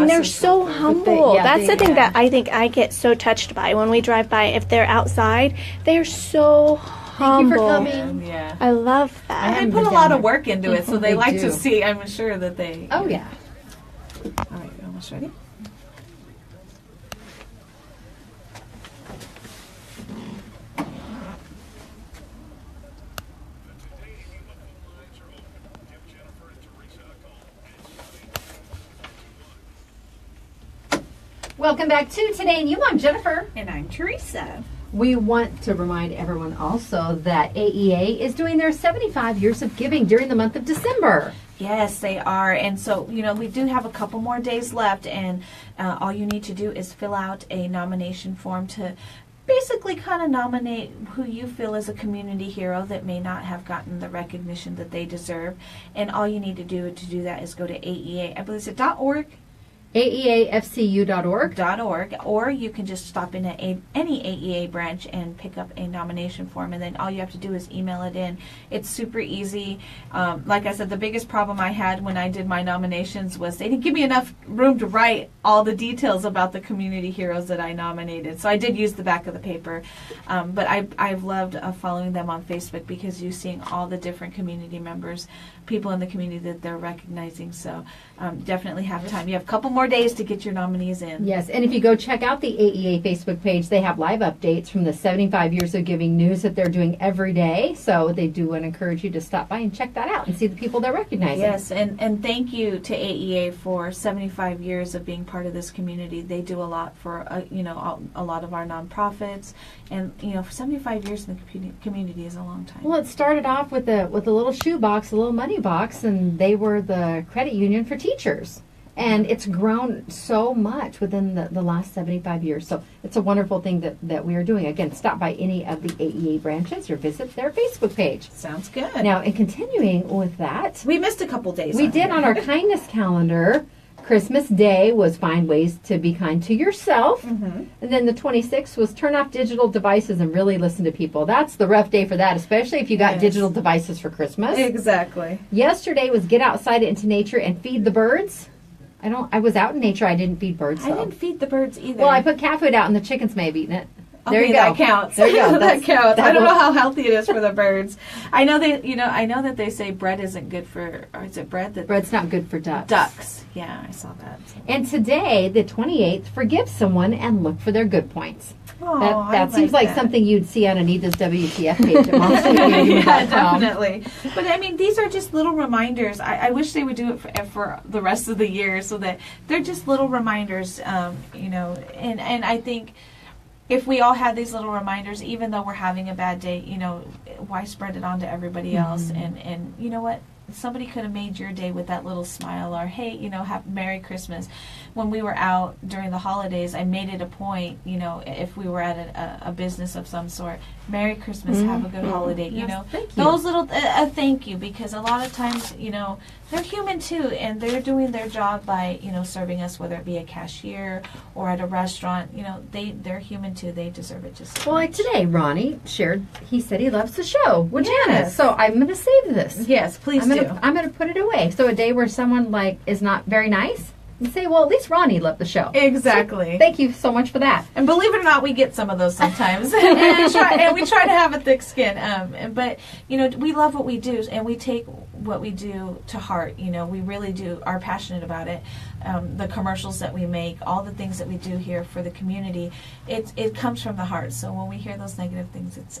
they're so humble. That's the thing that I think I get so touched by when we drive by. If they're outside, they're so humble. Thank you for coming. Yeah, I love that. And they put a lot of work into it, so they like to see. I'm sure that they. Oh yeah. All right, you're almost ready. Welcome back to Today in Yuma. I'm Jennifer. And I'm Teresa. We want to remind everyone also that AEA is doing their 75 years of giving during the month of December. Yes, they are. And so, we do have a couple more days left, and all you need to do is fill out a nomination form to basically kind of nominate who you feel is a community hero that may not have gotten the recognition that they deserve. And all you need to do that is go to AEA, I believe it's .org. AEAFCU.org. Or you can just stop in at any AEA branch and pick up a nomination form, and then all you have to do is email it in. It's super easy. Like I said, the biggest problem I had when I did my nominations was they didn't give me enough room to write all the details about the community heroes that I nominated. So I did use the back of the paper, but I've loved following them on Facebook because you're seeing all the different community members, people in the community that they're recognizing. So definitely have time. You have a couple more days to get your nominees in. Yes, and if you go check out the AEA Facebook page, they have live updates from the 75 years of giving news that they're doing every day. So they do want to encourage you to stop by and check that out and see the people they're recognizing. Yes, and thank you to AEA for 75 years of being part of this community. They do a lot for a lot of our nonprofits, and for 75 years in the community is a long time. Well, it started off with a little shoe box, a little money box, and they were the credit union for teachers. And it's grown so much within the last 75 years. So it's a wonderful thing that we are doing. Again, stop by any of the AEA branches or visit their Facebook page. Sounds good. Now, in continuing with that, we missed a couple days. We did on our kindness calendar. Christmas Day was find ways to be kind to yourself. And then the 26th was turn off digital devices and really listen to people. That's the rough day for that, especially if you got digital devices for Christmas. Exactly. Yesterday was get outside into nature and feed the birds. I was out in nature. I didn't feed birds. I didn't feed the birds either. Well, I put cat food out and the chickens may have eaten it. There Okay, you go. that counts. There you go. That counts. I don't will- know how healthy it is for the birds. I know that they say bread isn't good for, or is it bread that Bread's not good for ducks. ducks? Yeah, I saw that. And today, the 28th, forgive someone and look for their good points. Oh, That seems like something you'd see on Anita's WTF page at Yeah, definitely. But I mean, these are just little reminders. I wish they would do it for the rest of the year, so that they're just little reminders. And I think if we all had these little reminders, even though we're having a bad day, why spread it on to everybody else? And you know what? Somebody could have made your day with that little smile, or hey, have Merry Christmas. When we were out during the holidays, I made it a point, if we were at a business of some sort, Merry Christmas, have a good holiday. Thank you. Those little thank you, because a lot of times, they're human too, and they're doing their job by serving us, whether it be a cashier or at a restaurant. They're human too. They deserve it just as Well, like much. today, Ronnie shared, he said he loves the show with Yes. Janice. So I'm going to save this. Yes, please I'm going to put it away. So a day where someone is not very nice, you say, well, at least Ronnie loved the show. Exactly. So thank you so much for that. And believe it or not, we get some of those sometimes, and we try to have a thick skin. But we love what we do, and we take what we do to heart. We really are passionate about it. The commercials that we make, all the things that we do here for the community, it comes from the heart. So when we hear those negative things,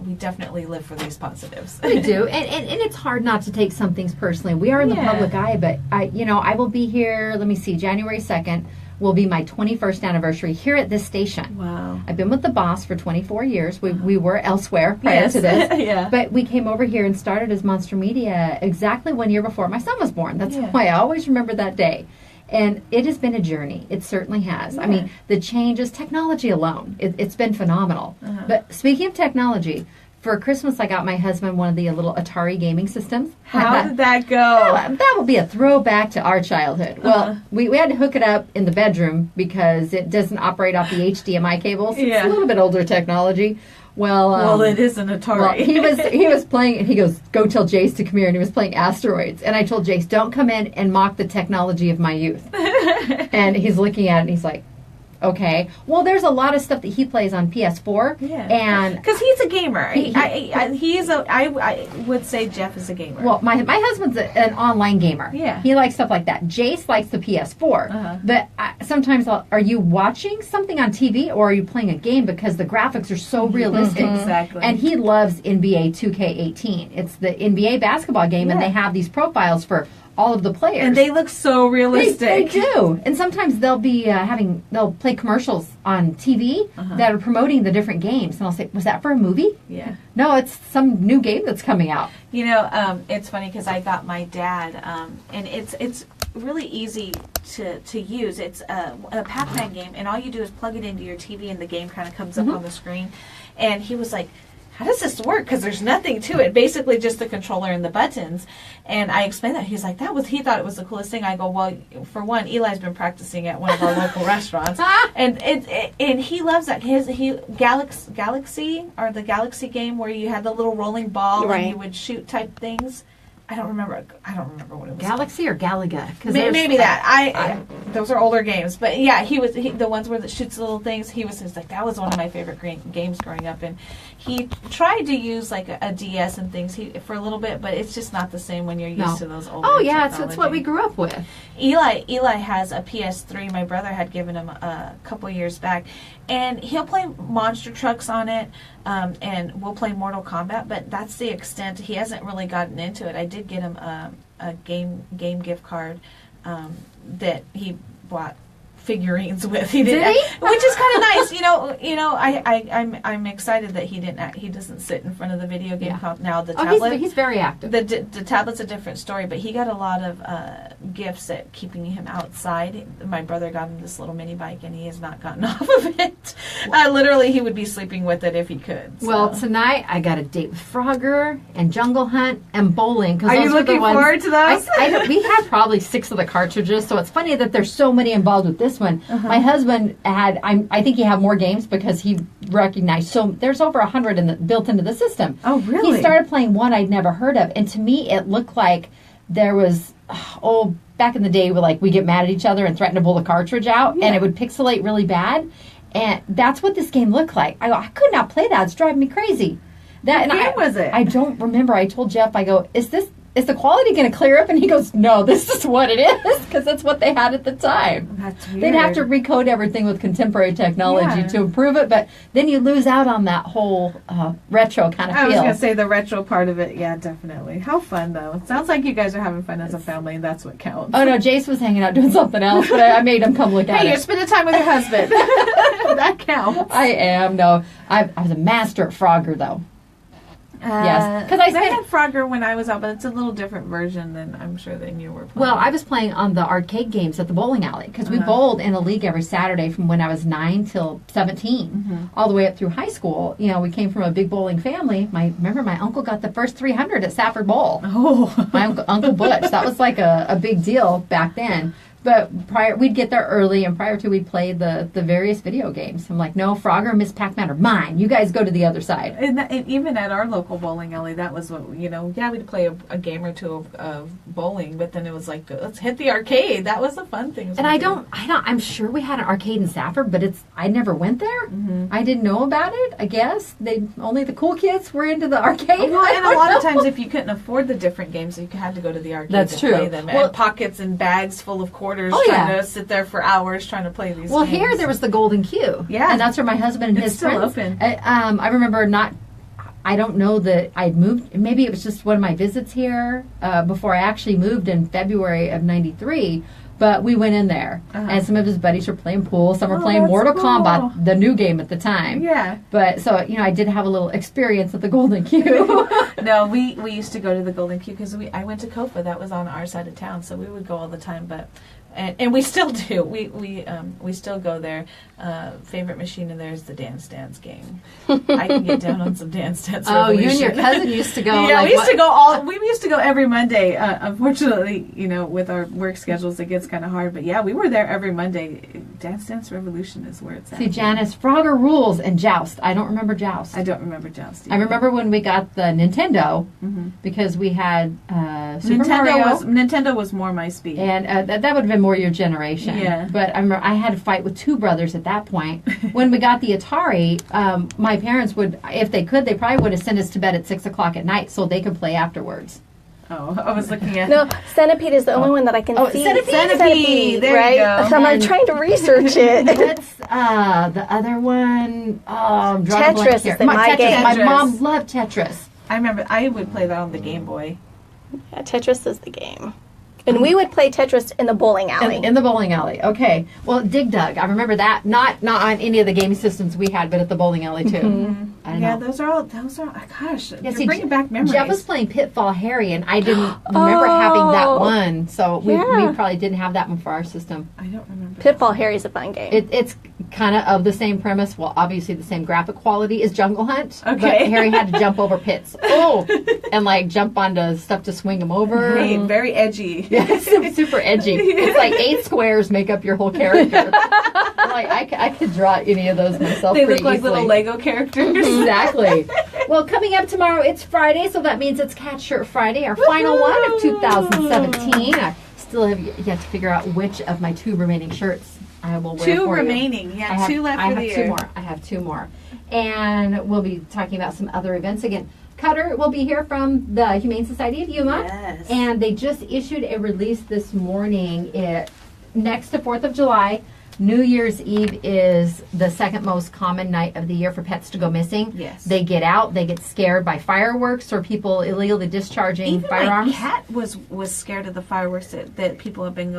we definitely live for these positives. We do, and it's hard not to take some things personally. We are in the public eye, but I will be here. Let me see, January 2nd will be my 21st anniversary here at this station. Wow. I've been with the boss for 24 years. We were elsewhere prior to this. Yeah. But we came over here and started as Monster Media exactly 1 year before my son was born. That's why I always remember that day. And it has been a journey. It certainly has. Yeah. I mean, the changes, technology alone, it's been phenomenal. But speaking of technology, for Christmas, I got my husband one of the little Atari gaming systems. How did that go? That will be a throwback to our childhood. Well, we had to hook it up in the bedroom because it doesn't operate off the HDMI cables. It's a little bit older technology. Well, it is an Atari. Well, he was playing, and he goes, go tell Jace to come here, and he was playing Asteroids. And I told Jace, don't come in and mock the technology of my youth. And he's looking at it, and he's like, okay. Well, there's a lot of stuff that he plays on PS4. Yeah. And because he's a gamer. I would say Jeff is a gamer. well, my husband's an online gamer. Yeah. He likes stuff like that. Jace likes the PS4. But sometimes are you watching something on TV or are you playing a game because the graphics are so realistic? Exactly. And he loves NBA 2K18. It's the NBA basketball game, and they have these profiles for all of the players. And they look so realistic. They do. And sometimes they'll be they'll play commercials on TV that are promoting the different games. And I'll say, was that for a movie? Yeah. No, it's some new game that's coming out. It's funny because I got my dad, and it's really easy to use. It's a Pac-Man game, and all you do is plug it into your TV, and the game kind of comes up on the screen. And he was like, how does this work? Because there's nothing to it. Basically just the controller and the buttons. And I explained that. He's like, he thought it was the coolest thing. I go, well, for one, Eli's been practicing at one of our local restaurants. And he loves that. Galaxy, or the Galaxy game where you had the little rolling ball and you would shoot type things. I don't remember what it was. Galaxy or Galaga? Maybe that. Those are older games, but yeah, the ones where it shoots little things. He was like, that was one of my favorite games growing up, and he tried to use like a DS and things for a little bit, but it's just not the same when you're used to those older. Oh yeah, it's what we grew up with. Eli has a PS3. My brother had given him a couple years back, and he'll play monster trucks on it, and we'll play Mortal Kombat. But that's the extent. He hasn't really gotten into it. I did get him a game gift card that he bought figurines with. He didn't, which is kind of nice. I'm excited that he doesn't sit in front of the video game. Now the tablet. He's very active. The tablet's a different story, but he got a lot of gifts at keeping him outside. My brother got him this little mini bike, and he has not gotten off of it. Literally, he would be sleeping with it if he could. So. Well, tonight I got a date with Frogger and Jungle Hunt and bowling. Are you looking forward to those? We had probably 6 of the cartridges, so it's funny that there's so many involved with this one. My husband had, I think he had more games because he recognized, so there's over 100 built into the system. Oh, really? He started playing one I'd never heard of, and to me it looked like there was, back in the day, we get mad at each other and threaten to pull the cartridge out, and it would pixelate really bad, and that's what this game looked like. I could not play that. It's driving me crazy. What game was it? I don't remember. I told Jeff, I go, is the quality going to clear up? And he goes, no, this is what it is, because that's what they had at the time. That's weird. They'd have to recode everything with contemporary technology to improve it, but then you lose out on that whole retro kind of feel. I was going to say the retro part of it. Yeah, definitely. How fun, though. It sounds like you guys are having fun as a family, and that's what counts. Oh, no, Jace was hanging out doing something else, but I made him come look at it. Hey, you're spending time with your husband. That counts. I am, no. I was a master at Frogger, though. Yes, because I had Frogger when I was out, but it's a little different version than I'm sure than you were playing. Well, I was playing on the arcade games at the bowling alley because we bowled in a league every Saturday from when I was 9 till 17, all the way up through high school. We came from a big bowling family. Remember my uncle got the first 300 at Safford Bowl. Oh, my Uncle Butch. That was like a big deal back then. But we'd get there early, and prior to, we'd play the various video games. I'm like, no, Frogger and Miss Pac-Man are mine. You guys go to the other side. And even at our local bowling alley, that was what, we'd play a game or two of bowling, but then it was like, let's hit the arcade. That was the fun thing. And I'm sure we had an arcade in Safford, but I never went there. I didn't know about it, I guess. Only the cool kids were into the arcade. Well, and a lot of times, if you couldn't afford the different games, you had to go to the arcade to play them. Well, and pockets and bags full of quarters, trying to sit there for hours trying to play these games. Here there was the Golden Q. Yeah. And that's where my husband and his still friends. Open. I remember I don't know that I'd moved. Maybe it was just one of my visits here before I actually moved in February of '93. But we went in there, and some of his buddies were playing pool. Some were playing Mortal Kombat, the new game at the time. Yeah. But so I did have a little experience at the Golden Q. No, we used to go to the Golden Q because I went to Kofa. That was on our side of town, so we would go all the time. But and we still do. We still go there. Favorite machine in there is the Dance Dance game. I can get down on some Dance Dance. Oh, you and your cousin used to go. Yeah, we used to go we used to go every Monday. Unfortunately, with our work schedules, it gets kind of hard. But yeah, we were there every Monday. Dance Dance Revolution is where it's at. See, Janice, Frogger rules and Joust. I don't remember Joust. I don't remember Joust either. I remember when we got the Nintendo because we had Super Mario. Nintendo was more my speed, and that would have been more your generation. Yeah. But I remember I had to fight with 2 brothers at that point. When we got the Atari, my parents would, if they could, they probably would have sent us to bed at 6 o'clock at night so they could play afterwards. Oh, I was looking at... No, Centipede is the only one that I can see. Centipede! There right? you go. So I'm trying to research it. What's the other one? I'm drawing a blank Tetris here. is my game. My mom loved Tetris. I remember I would play that on the Game Boy. Yeah, Tetris is the game. And we would play Tetris in the bowling alley. In the bowling alley. Okay. Well, Dig Dug. I remember that. Not on any of the game systems we had, but at the bowling alley too. I know. Those are gosh, Yeah, you're bringing back memories. Jeff was playing Pitfall Harry, and I didn't remember having that one, so we probably didn't have that one for our system. I don't remember. Pitfall Harry's a fun game. It's kind of the same premise. Well, obviously the same graphic quality as Jungle Hunt. Okay. But Harry had to jump over pits. And jump onto stuff to swing him over. Hey, very edgy. Yes, super edgy. It's like 8 squares make up your whole character. I could draw any of those myself. They pretty look like easily. little Lego characters. Exactly. Well, coming up tomorrow, it's Friday, so that means it's Cat Shirt Friday, our final one of 2017. I still have yet to figure out which of my 2 remaining shirts I will wear for you. 2 remaining. Yeah, 2 left for the year. I have 2 more. And we'll be talking about some other events again. Cutter will be here from the Humane Society of Yuma. Yes. And they just issued a release this morning next to 4th of July. New Year's Eve is the second most common night of the year for pets to go missing. Yes. They get out, they get scared by fireworks or people illegally discharging Even firearms. my cat was scared of the fireworks that people have been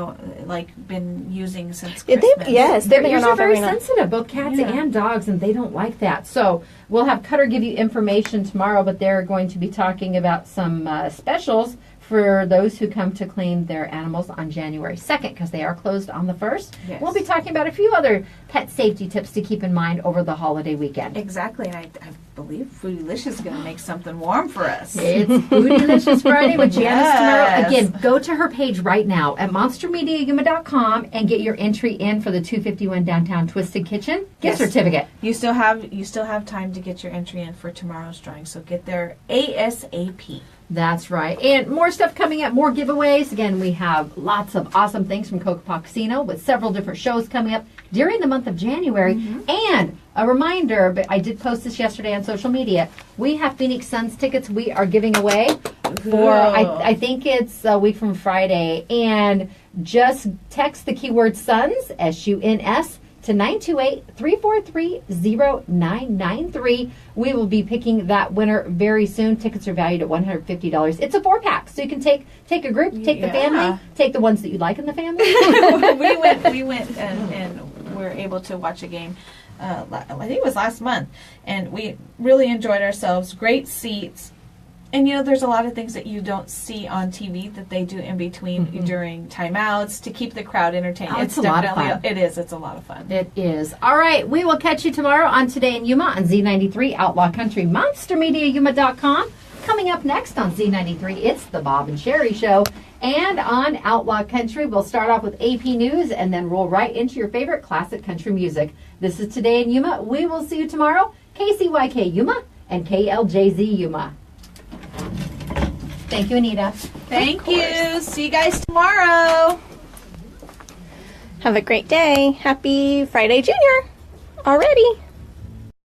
using since Yeah, Christmas. yes, Their they've ears been are off very every night. sensitive, both cats Yeah. and dogs, and they don't like that. So we'll have Cutter give you information tomorrow, but they're going to be talking about some specials for those who come to claim their animals on January 2nd, because they are closed on the 1st. Yes. We'll be talking about a few other pet safety tips to keep in mind over the holiday weekend. Exactly, and I believe Foodylicious is going to make something warm for us. It's Foodylicious Friday with Janice tomorrow. Yes. Again, go to her page right now at monstermediayuma.com and get your entry in for the 251 Downtown Twisted Kitchen gift Yes. certificate. You still have time to get your entry in for tomorrow's drawing, so get there ASAP. That's right. And more stuff coming up, more giveaways. Again, we have lots of awesome things from Coca Casino with several different shows coming up during the month of January. And a reminder, but I did post this yesterday on social media, we have Phoenix Suns tickets we are giving away for, I think it's a week from Friday. And just text the keyword SUNS, SUNS, to 928-343-0993. We will be picking that winner very soon. Tickets are valued at $150. It's a 4-pack, so you can take a group, take the Yeah. family, take the ones that you like in the family. we went and were able to watch a game. I think it was last month, and we really enjoyed ourselves. Great seats. And there's a lot of things that you don't see on TV that they do in between during timeouts to keep the crowd entertained. Oh, it's a lot of fun. It is. It's a lot of fun. It is. All right, we will catch you tomorrow on Today in Yuma on Z93 Outlaw Country, MonsterMediaYuma.com. Coming up next on Z93, it's the Bob and Sherry Show. And on Outlaw Country, we'll start off with AP News and then roll right into your favorite classic country music. This is Today in Yuma. We will see you tomorrow. KCYK Yuma and KLJZ Yuma. Thank you, Anita. Thank you. See you guys tomorrow. Have a great day. Happy Friday, Junior. Already.